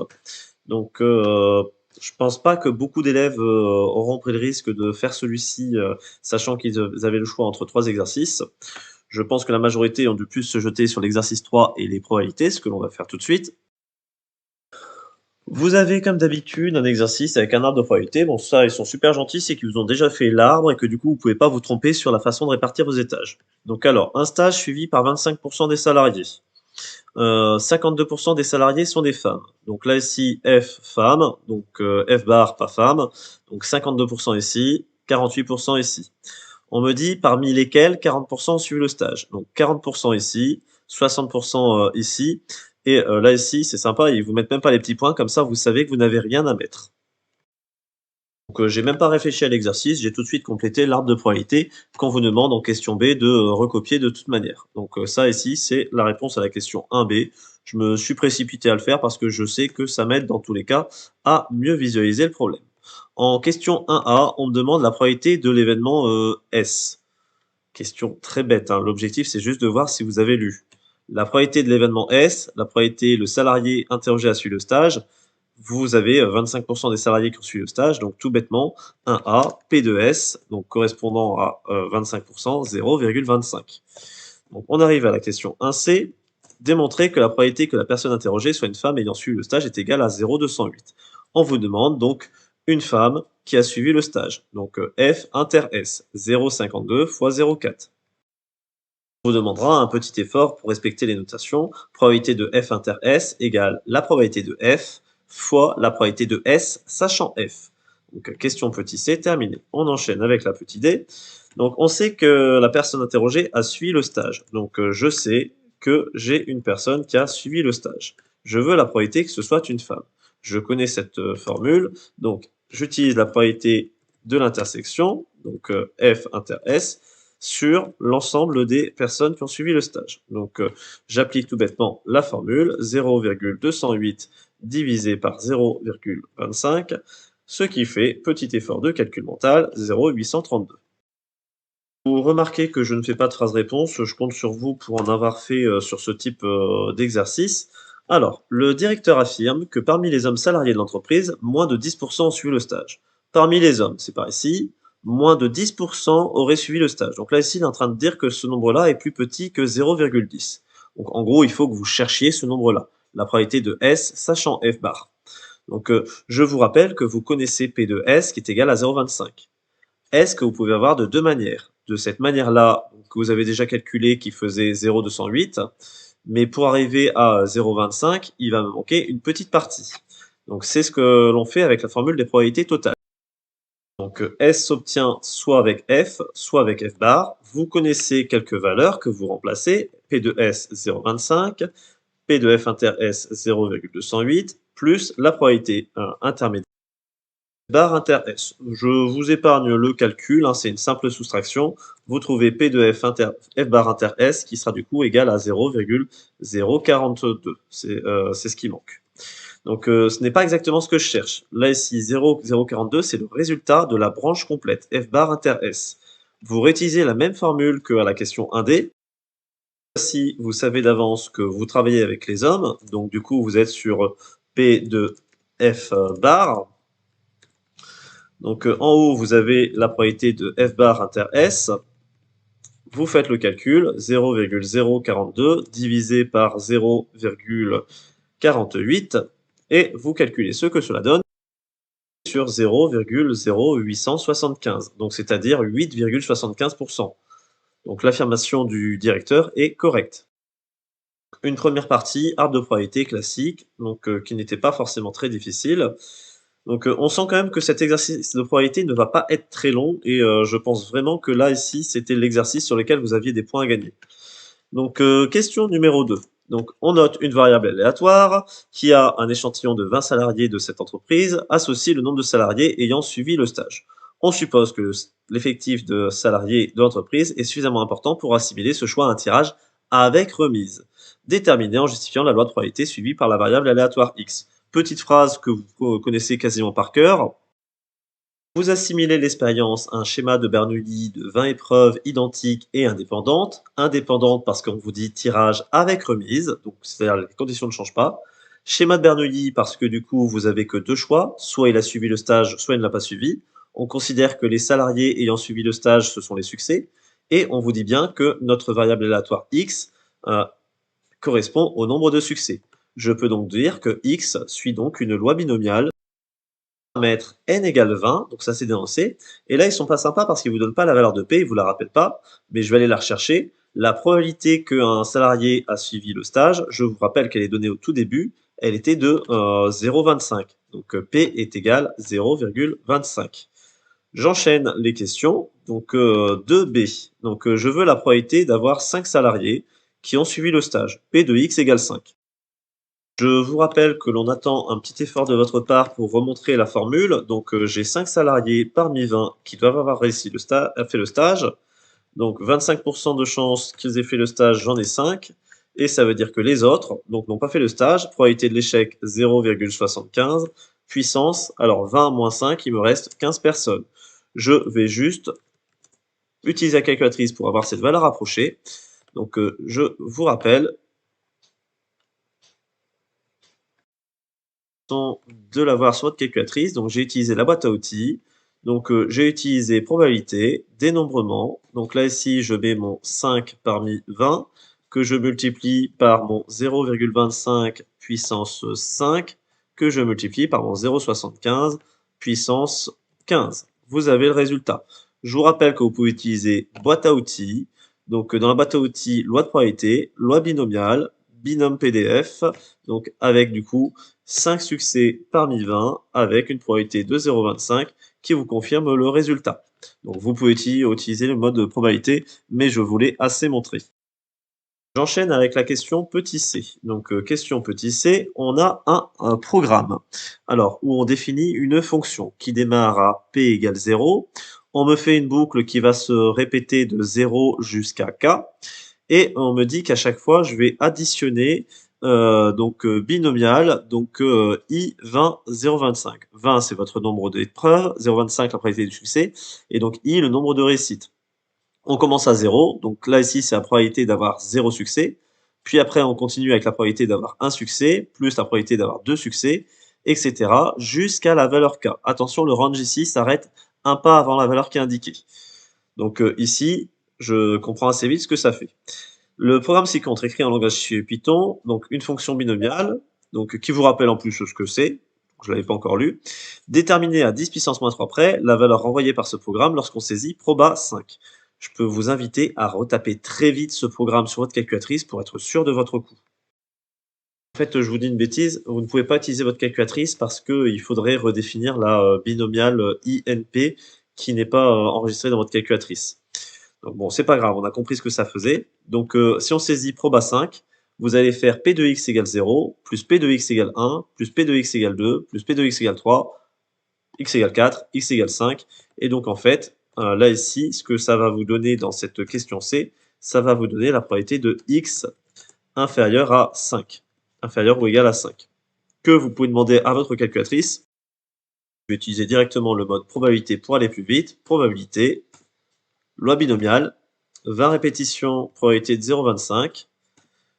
Donc, je pense pas que beaucoup d'élèves auront pris le risque de faire celui-ci, sachant qu'ils avaient le choix entre 3 exercices. Je pense que la majorité ont dû plus se jeter sur l'exercice 3 et les probabilités, ce que l'on va faire tout de suite. Vous avez comme d'habitude un exercice avec un arbre de probabilité. Bon, ça, ils sont super gentils, c'est qu'ils vous ont déjà fait l'arbre et que du coup, vous pouvez pas vous tromper sur la façon de répartir vos étages. Donc alors, un stage suivi par 25% des salariés. 52% des salariés sont des femmes. Donc là ici, F femme, donc F bar pas femme, donc 52% ici, 48% ici. On me dit parmi lesquels 40% suivent le stage. Donc 40% ici, 60% ici, et là ici c'est sympa, ils vous mettent même pas les petits points, comme ça vous savez que vous n'avez rien à mettre. Donc j'ai même pas réfléchi à l'exercice, j'ai tout de suite complété l'arbre de probabilité qu'on vous demande en question B de recopier de toute manière. Donc ça ici c'est la réponse à la question 1B. Je me suis précipité à le faire parce que je sais que ça m'aide dans tous les cas à mieux visualiser le problème. En question 1A, on me demande la probabilité de l'événement S. Question très bête, hein. L'objectif, c'est juste de voir si vous avez lu. La probabilité de l'événement S, la probabilité le salarié interrogé a suivi le stage, vous avez 25% des salariés qui ont suivi le stage, donc tout bêtement, 1A, P de S, donc correspondant à 25%, 0,25. Donc on arrive à la question 1C. Démontrer que la probabilité que la personne interrogée soit une femme ayant suivi le stage est égale à 0,208. On vous demande donc une femme qui a suivi le stage. Donc F inter S, 0,52 fois 0,4. On vous demandera un petit effort pour respecter les notations. Probabilité de F inter S égale la probabilité de F fois la probabilité de S sachant F. Donc question petit c terminée. On enchaîne avec la petite d. Donc on sait que la personne interrogée a suivi le stage. Donc je sais que j'ai une personne qui a suivi le stage. Je veux la probabilité que ce soit une femme. Je connais cette formule, donc j'utilise la probabilité de l'intersection, donc F inter S, sur l'ensemble des personnes qui ont suivi le stage. Donc j'applique tout bêtement la formule 0,208 divisé par 0,25, ce qui fait, petit effort de calcul mental, 0,832. Vous remarquez que je ne fais pas de phrase-réponse, je compte sur vous pour en avoir fait sur ce type d'exercice. Alors, le directeur affirme que parmi les hommes salariés de l'entreprise, moins de 10% ont suivi le stage. Parmi les hommes, c'est par ici, moins de 10% auraient suivi le stage. Donc là, ici, il est en train de dire que ce nombre-là est plus petit que 0,10. Donc en gros, il faut que vous cherchiez ce nombre-là, la probabilité de S sachant F bar. Donc je vous rappelle que vous connaissez P de S qui est égal à 0,25. S que vous pouvez avoir de deux manières. De cette manière-là, que vous avez déjà calculé, qui faisait 0,208, mais pour arriver à 0,25, il va me manquer une petite partie. Donc c'est ce que l'on fait avec la formule des probabilités totales. Donc S s'obtient soit avec F, soit avec F bar. Vous connaissez quelques valeurs que vous remplacez. P de S 0,25, P de F inter S 0,208, plus la probabilité intermédiaire bar inter S. Je vous épargne le calcul, hein, c'est une simple soustraction. Vous trouvez P de F, F bar inter S qui sera du coup égal à 0,042. C'est ce qui manque. Donc ce n'est pas exactement ce que je cherche. Là ici, 0,042, c'est le résultat de la branche complète, F bar inter S. Vous réutilisez la même formule qu'à la question 1D. Si vous savez d'avance que vous travaillez avec les hommes, donc du coup vous êtes sur P de F bar. Donc en haut, vous avez la probabilité de F bar inter S. Vous faites le calcul, 0,042 divisé par 0,48 et vous calculez ce que cela donne sur 0,0875, donc c'est-à-dire 8,75%. Donc l'affirmation du directeur est correcte. Une première partie, arbre de probabilité classique, donc qui n'était pas forcément très difficile. Donc on sent quand même que cet exercice de probabilité ne va pas être très long et je pense vraiment que là, ici, c'était l'exercice sur lequel vous aviez des points à gagner. Donc question numéro 2. Donc on note une variable aléatoire qui a un échantillon de 20 salariés de cette entreprise, associe le nombre de salariés ayant suivi le stage. On suppose que l'effectif de salariés de l'entreprise est suffisamment important pour assimiler ce choix à un tirage avec remise, déterminé en justifiant la loi de probabilité suivie par la variable aléatoire x. Petite phrase que vous connaissez quasiment par cœur. Vous assimilez l'expérience à un schéma de Bernoulli de 20 épreuves identiques et indépendantes. Indépendantes parce qu'on vous dit tirage avec remise, donc c'est-à-dire les conditions ne changent pas. Schéma de Bernoulli parce que du coup vous avez que deux choix, soit il a suivi le stage, soit il ne l'a pas suivi. On considère que les salariés ayant suivi le stage, ce sont les succès. Et on vous dit bien que notre variable aléatoire x correspond au nombre de succès. Je peux donc dire que x suit donc une loi binomiale. Paramètre n égale 20, donc ça c'est dénoncé. Et là ils sont pas sympas parce qu'ils vous donnent pas la valeur de p, ils vous la rappellent pas, mais je vais aller la rechercher. La probabilité qu'un salarié a suivi le stage, je vous rappelle qu'elle est donnée au tout début, elle était de 0,25. Donc p est égal 0,25. J'enchaîne les questions. Donc 2b. Donc je veux la probabilité d'avoir 5 salariés qui ont suivi le stage. P de x égale 5. Je vous rappelle que l'on attend un petit effort de votre part pour remontrer la formule. Donc j'ai 5 salariés parmi 20 qui doivent avoir réussi fait le stage. Donc 25% de chance qu'ils aient fait le stage, j'en ai 5. et ça veut dire que les autres donc n'ont pas fait le stage. Probabilité de l'échec 0,75, puissance, alors 20 moins 5, il me reste 15 personnes. Je vais juste utiliser la calculatrice pour avoir cette valeur approchée. Donc je vous rappelle de l'avoir sur votre calculatrice. Donc j'ai utilisé la boîte à outils. Donc j'ai utilisé probabilité, dénombrement. Donc là ici je mets mon 5 parmi 20 que je multiplie par mon 0,25 puissance 5 que je multiplie par mon 0,75 puissance 15. Vous avez le résultat. Je vous rappelle que vous pouvez utiliser boîte à outils. Donc dans la boîte à outils, loi de probabilité, loi binomiale, binôme PDF, donc avec du coup 5 succès parmi 20 avec une probabilité de 0,25 qui vous confirme le résultat. Donc vous pouvez utiliser le mode de probabilité, mais je vous l'ai assez montré. J'enchaîne avec la question petit c. Donc question petit c, on a un programme. Alors, où on définit une fonction qui démarre à p égale 0. On me fait une boucle qui va se répéter de 0 jusqu'à k. Et on me dit qu'à chaque fois, je vais additionner binomial, I 20, 0,25. 20, c'est votre nombre d'épreuves, 0,25, la probabilité du succès, et donc I, le nombre de réussites. On commence à 0, donc là ici, c'est la probabilité d'avoir 0 succès, puis après, on continue avec la probabilité d'avoir un succès, plus la probabilité d'avoir 2 succès, etc., jusqu'à la valeur K. Attention, le range ici s'arrête un pas avant la valeur qui est indiquée. Donc ici, je comprends assez vite ce que ça fait. Le programme ci-contre écrit en langage Python, donc une fonction binomiale, donc qui vous rappelle en plus ce que c'est, je ne l'avais pas encore lu, déterminée à 10 puissance moins 3 près, la valeur renvoyée par ce programme lorsqu'on saisit proba 5. Je peux vous inviter à retaper très vite ce programme sur votre calculatrice pour être sûr de votre coup. En fait, je vous dis une bêtise, vous ne pouvez pas utiliser votre calculatrice parce qu'il faudrait redéfinir la binomiale INP qui n'est pas enregistrée dans votre calculatrice. Donc bon, c'est pas grave, on a compris ce que ça faisait. Donc si on saisit proba 5, vous allez faire P de x égale 0, plus P de x égale 1, plus P de x égale 2, plus P de x égale 3, x égale 4, x égale 5. Et donc en fait, là ici, ce que ça va vous donner dans cette question C, ça va vous donner la probabilité de x inférieur à 5, inférieur ou égal à 5, que vous pouvez demander à votre calculatrice. Je vais utiliser directement le mode probabilité pour aller plus vite. Probabilité, loi binomiale, 20 répétitions, probabilité de 0,25.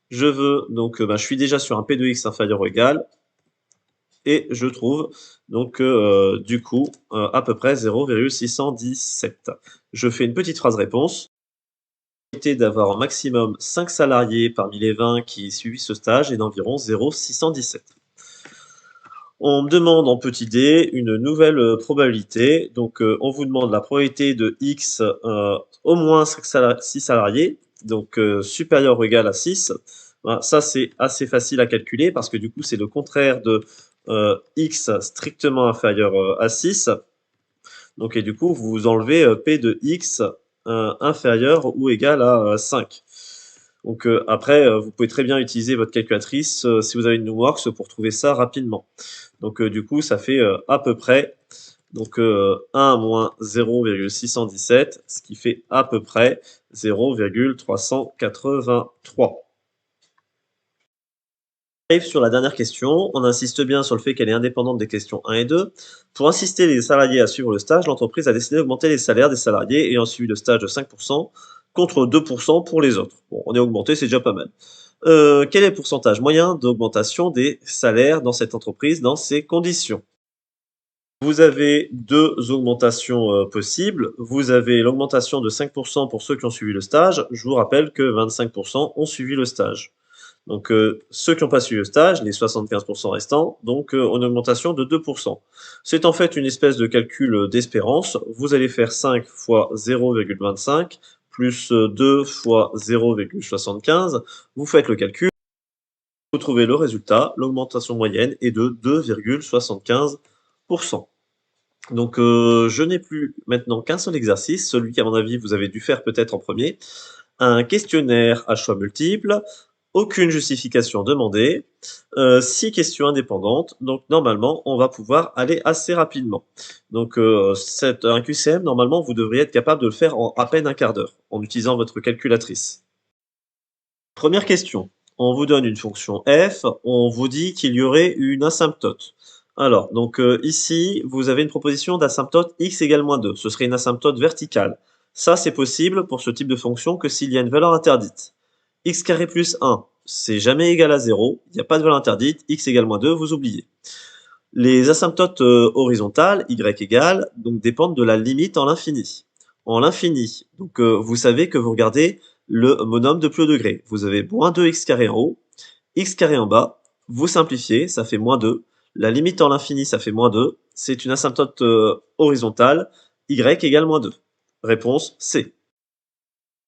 Je veux, donc je suis déjà sur un P de x inférieur ou égal, et je trouve donc du coup à peu près 0,617. Je fais une petite phrase réponse. Probabilité d'avoir un maximum 5 salariés parmi les 20 qui suivent ce stage est d'environ 0,617. On me demande en petit d une nouvelle probabilité. Donc on vous demande la probabilité de x au moins 6 salariés, donc supérieur ou égal à 6. Voilà, ça c'est assez facile à calculer parce que du coup c'est le contraire de x strictement inférieur à 6. Donc et du coup vous enlevez p de x inférieur ou égal à 5. Donc après, vous pouvez très bien utiliser votre calculatrice si vous avez une Numworks pour trouver ça rapidement. Donc du coup, ça fait à peu près donc 1 moins 0,617, ce qui fait à peu près 0,383. On arrive sur la dernière question. On insiste bien sur le fait qu'elle est indépendante des questions 1 et 2. Pour inciter les salariés à suivre le stage, l'entreprise a décidé d'augmenter les salaires des salariés ayant suivi le stage de 5% contre 2% pour les autres. Bon, on est augmenté, c'est déjà pas mal. Quel est le pourcentage moyen d'augmentation des salaires dans cette entreprise dans ces conditions? Vous avez deux augmentations possibles. Vous avez l'augmentation de 5% pour ceux qui ont suivi le stage. Je vous rappelle que 25% ont suivi le stage. Donc ceux qui n'ont pas suivi le stage, les 75% restants, donc ont une augmentation de 2%. C'est en fait une espèce de calcul d'espérance. Vous allez faire 5 fois 0,25 plus 2 fois 0,75. Vous faites le calcul. Vous trouvez le résultat. L'augmentation moyenne est de 2,75%. Donc je n'ai plus maintenant qu'un seul exercice, celui qu'à mon avis vous avez dû faire peut-être en premier. Un questionnaire à choix multiples, aucune justification demandée, 6 questions indépendantes, donc normalement on va pouvoir aller assez rapidement. Donc un QCM, normalement vous devriez être capable de le faire en à peine un quart d'heure, en utilisant votre calculatrice. Première question, on vous donne une fonction f, on vous dit qu'il y aurait une asymptote. Alors, donc ici, vous avez une proposition d'asymptote x égale moins 2. Ce serait une asymptote verticale. Ça, c'est possible pour ce type de fonction que s'il y a une valeur interdite. X carré plus 1, c'est jamais égal à 0. Il n'y a pas de valeur interdite. X égale moins 2, vous oubliez. Les asymptotes horizontales, y égale, donc dépendent de la limite en l'infini. En l'infini, donc vous savez que vous regardez le monôme de plus haut degré. Vous avez moins 2x carré en haut, x carré en bas, vous simplifiez, ça fait moins 2. La limite en l'infini, ça fait moins 2. C'est une asymptote horizontale, y égale moins 2. Réponse C.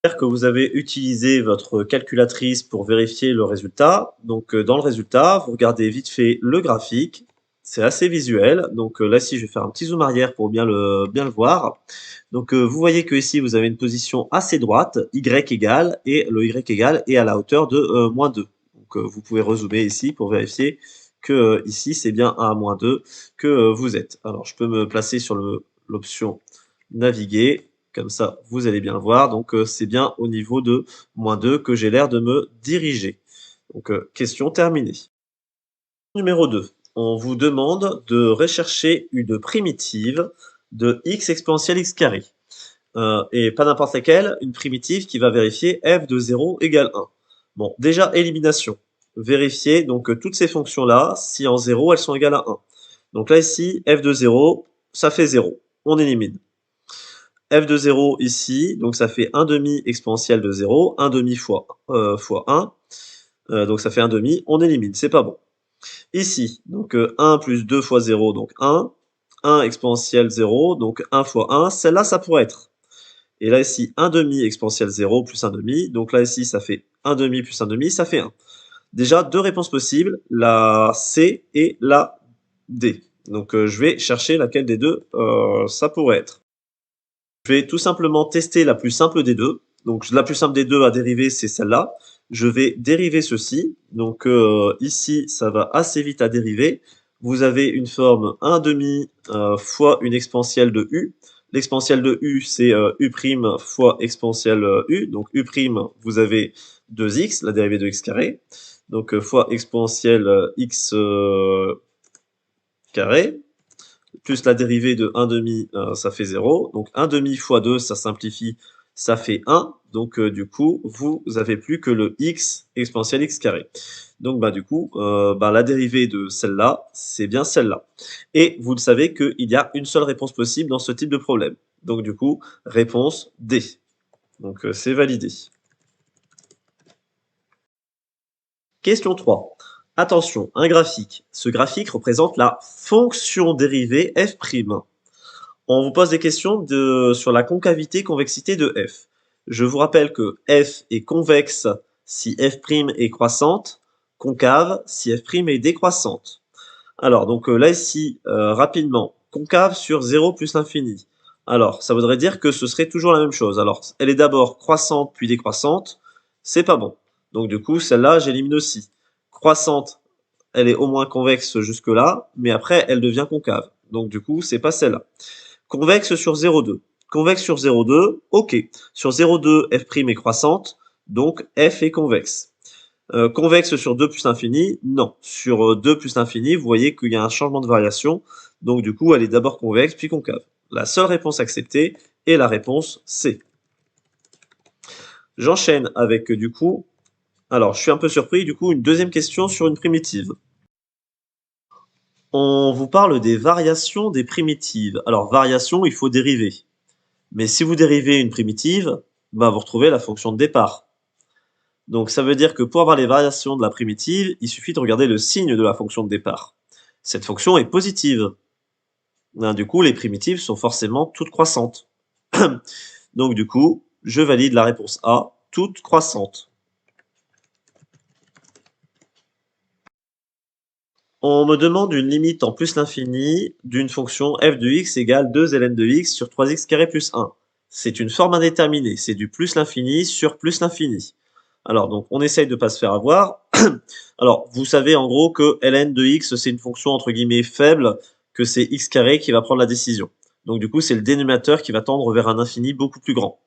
J'espère que vous avez utilisé votre calculatrice pour vérifier le résultat. Donc dans le résultat, vous regardez vite fait le graphique. C'est assez visuel. Donc là, ici, je vais faire un petit zoom arrière pour bien le voir. Donc vous voyez que ici, vous avez une position assez droite, y égale, et le y égale est à la hauteur de moins 2. Donc vous pouvez rezoomer ici pour vérifier que ici, c'est bien à moins 2 que vous êtes. Alors je peux me placer sur l'option naviguer. Comme ça, vous allez bien le voir. Donc, c'est bien au niveau de moins 2 que j'ai l'air de me diriger. Donc, question terminée. Numéro 2. On vous demande de rechercher une primitive de x exponentielle x carré. Et pas n'importe laquelle, une primitive qui va vérifier f de 0 égale 1. Bon, déjà, élimination. Vérifier donc toutes ces fonctions-là, si en 0, elles sont égales à 1. Donc là, ici, f de 0, ça fait 0. On élimine. F de 0 ici, donc ça fait 1 demi exponentielle de 0, 1 demi fois 1, donc ça fait 1 demi, on élimine, c'est pas bon. Ici, donc 1 plus 2 fois 0, donc 1 exponentielle 0, donc 1 fois 1, celle-là ça pourrait être. Et là ici, 1 demi exponentielle 0 plus 1 demi, donc là ici ça fait 1 demi plus 1 demi, ça fait 1. Déjà, deux réponses possibles, la C et la D. Donc je vais chercher laquelle des deux ça pourrait être. Je vais tout simplement tester la plus simple des deux. Donc la plus simple des deux à dériver, c'est celle-là. Je vais dériver ceci. Donc ici, ça va assez vite à dériver. Vous avez une forme 1 demi fois une exponentielle de u. L'exponentielle de u, c'est u' fois exponentielle u. Donc u', vous avez 2x, la dérivée de x carré. Donc fois exponentielle x carré plus la dérivée de 1 demi, ça fait 0. Donc 1 demi fois 2, ça simplifie, ça fait 1. Donc du coup, vous avez plus que le x exponentielle x carré. Donc du coup, la dérivée de celle-là, c'est bien celle-là. Et vous le savez qu'il y a une seule réponse possible dans ce type de problème. Donc du coup, réponse D. Donc c'est validé. Question 3. Attention, un graphique. Ce graphique représente la fonction dérivée f'. On vous pose des questions sur la concavité-convexité de f. Je vous rappelle que f est convexe si f' est croissante, concave si f' est décroissante. Alors, donc là ici, rapidement, concave sur 0 plus l'infini. Alors, ça voudrait dire que ce serait toujours la même chose. Alors, elle est d'abord croissante puis décroissante, c'est pas bon. Donc du coup, celle-là, j'élimine aussi. Croissante, elle est au moins convexe jusque-là, mais après, elle devient concave. Donc du coup, c'est pas celle-là. Convexe sur 0,2. Convexe sur 0,2, ok. Sur 0,2, f' est croissante, donc f est convexe. Convexe sur 2 plus l'infini, non. Sur 2 plus l'infini, vous voyez qu'il y a un changement de variation, donc du coup, elle est d'abord convexe, puis concave. La seule réponse acceptée est la réponse C. J'enchaîne avec, du coup, alors je suis un peu surpris, du coup, une deuxième question sur une primitive. On vous parle des variations des primitives. Alors, variation, il faut dériver. Mais si vous dérivez une primitive, vous retrouvez la fonction de départ. Donc ça veut dire que pour avoir les variations de la primitive, il suffit de regarder le signe de la fonction de départ. Cette fonction est positive. Du coup, les primitives sont forcément toutes croissantes. Donc du coup, je valide la réponse A, toutes croissantes. On me demande une limite en plus l'infini d'une fonction f de x égale 2 ln de x sur 3x carré plus 1. C'est une forme indéterminée, c'est du plus l'infini sur plus l'infini. Alors, donc, on essaye de ne pas se faire avoir. Alors, vous savez en gros que ln de x, c'est une fonction entre guillemets faible, que c'est x carré qui va prendre la décision. Donc, du coup, c'est le dénominateur qui va tendre vers un infini beaucoup plus grand.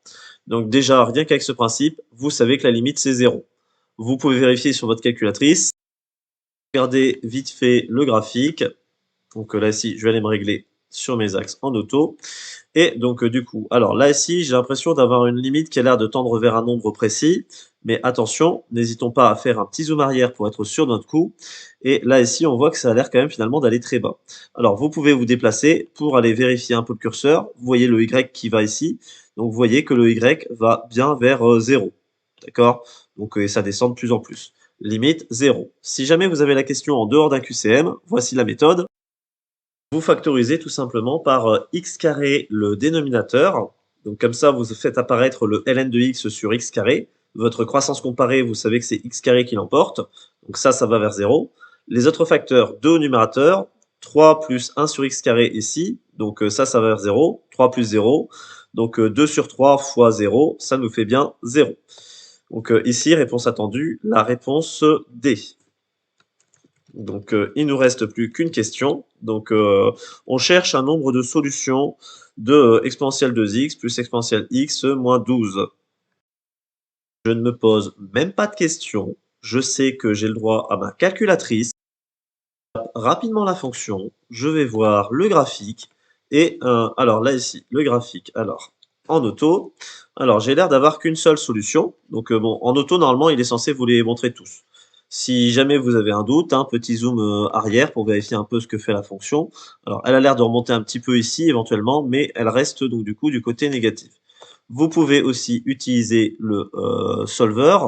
Donc, déjà, rien qu'avec ce principe, vous savez que la limite, c'est 0. Vous pouvez vérifier sur votre calculatrice. Regardez vite fait le graphique. Donc là, ici, je vais aller me régler sur mes axes en auto. Et donc, du coup, alors là, ici, j'ai l'impression d'avoir une limite qui a l'air de tendre vers un nombre précis. Mais attention, n'hésitons pas à faire un petit zoom arrière pour être sûr de notre coup. Et là, ici, on voit que ça a l'air quand même finalement d'aller très bas. Alors, vous pouvez vous déplacer pour aller vérifier un peu le curseur. Vous voyez le Y qui va ici. Donc, vous voyez que le Y va bien vers 0. D'accord? Donc, ça descend de plus en plus. Limite 0. Si jamais vous avez la question en dehors d'un QCM, voici la méthode. Vous factorisez tout simplement par x carré le dénominateur. Donc comme ça, vous faites apparaître le ln de x sur x carré. Votre croissance comparée, vous savez que c'est x carré qui l'emporte. Donc ça va vers 0. Les autres facteurs, 2 au numérateur, 3 plus 1 sur x carré ici. Donc ça va vers 0. 3 plus 0. Donc 2 sur 3 fois 0, ça nous fait bien 0. Donc ici, réponse attendue, la réponse D. Donc, il nous reste plus qu'une question. Donc, on cherche un nombre de solutions de exponentielle de x plus exponentielle x moins 12. Je ne me pose même pas de questions. Je sais que j'ai le droit à ma calculatrice. Rapidement la fonction. Je vais voir le graphique. Et alors là, ici, le graphique. Alors, en auto. Alors, j'ai l'air d'avoir qu'une seule solution. Donc, bon, en auto, normalement, il est censé vous les montrer tous. Si jamais vous avez un doute, un petit zoom arrière pour vérifier un peu ce que fait la fonction. Alors, elle a l'air de remonter un petit peu ici éventuellement, mais elle reste donc du coup du côté négatif. Vous pouvez aussi utiliser le solver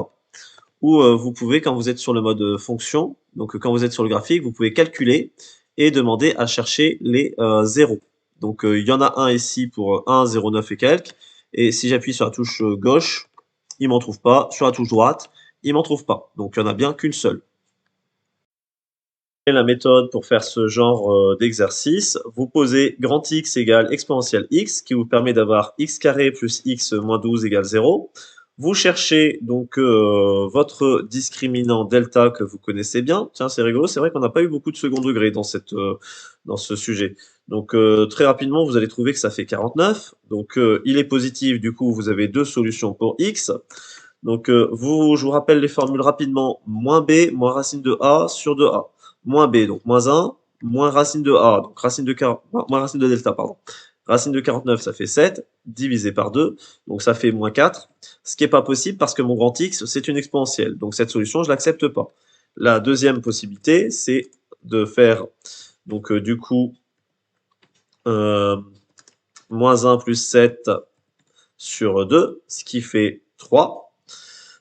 ou vous pouvez, quand vous êtes sur le mode fonction, donc quand vous êtes sur le graphique, vous pouvez calculer et demander à chercher les zéros. Donc il y en a un ici pour 1, 0, 9 et quelques. Et si j'appuie sur la touche gauche, il m'en trouve pas. Sur la touche droite, il m'en trouve pas. Donc il n'y en a bien qu'une seule. Et la méthode pour faire ce genre d'exercice, vous posez grand X égale exponentielle X, qui vous permet d'avoir x carré plus x moins 12 égale 0. Vous cherchez donc votre discriminant delta que vous connaissez bien. Tiens, c'est rigolo, c'est vrai qu'on n'a pas eu beaucoup de second degré dans, dans ce sujet. Donc très rapidement, vous allez trouver que ça fait 49. Donc il est positif, du coup, vous avez deux solutions pour x. Donc je vous rappelle les formules rapidement. Moins b, moins racine de a sur 2a. Moins b, donc moins 1, moins racine de a, donc moins racine de delta, pardon. Racine de 49, ça fait 7, divisé par 2, donc ça fait moins 4, ce qui n'est pas possible parce que mon grand X, c'est une exponentielle. Donc cette solution, je ne l'accepte pas. La deuxième possibilité, c'est de faire, donc du coup, moins 1 plus 7 sur 2, ce qui fait 3.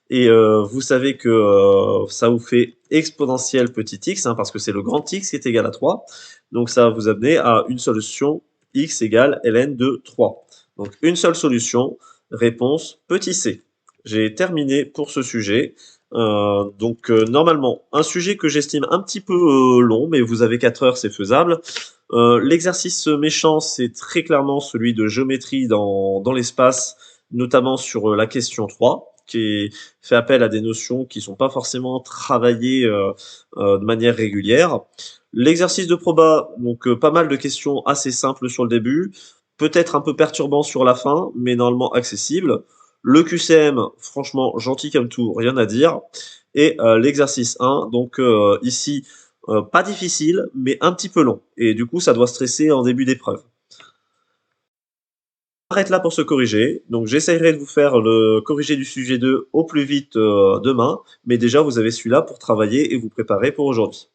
Et vous savez que ça vous fait exponentielle petit x, hein, parce que c'est le grand X qui est égal à 3. Donc ça va vous amener à une solution x égale ln de 3. Donc une seule solution, réponse petit c. J'ai terminé pour ce sujet. Normalement, un sujet que j'estime un petit peu long, mais vous avez 4 heures, c'est faisable. L'exercice méchant, c'est très clairement celui de géométrie dans l'espace, notamment sur la question 3, qui fait appel à des notions qui sont pas forcément travaillées de manière régulière. L'exercice de proba, donc pas mal de questions assez simples sur le début, peut-être un peu perturbant sur la fin, mais normalement accessible. Le QCM, franchement, gentil comme tout, rien à dire. Et l'exercice 1, donc ici, pas difficile, mais un petit peu long. Et du coup, ça doit stresser en début d'épreuve. Arrête là pour se corriger. Donc j'essaierai de vous faire le corrigé du sujet 2 au plus vite demain. Mais déjà, vous avez celui-là pour travailler et vous préparer pour aujourd'hui.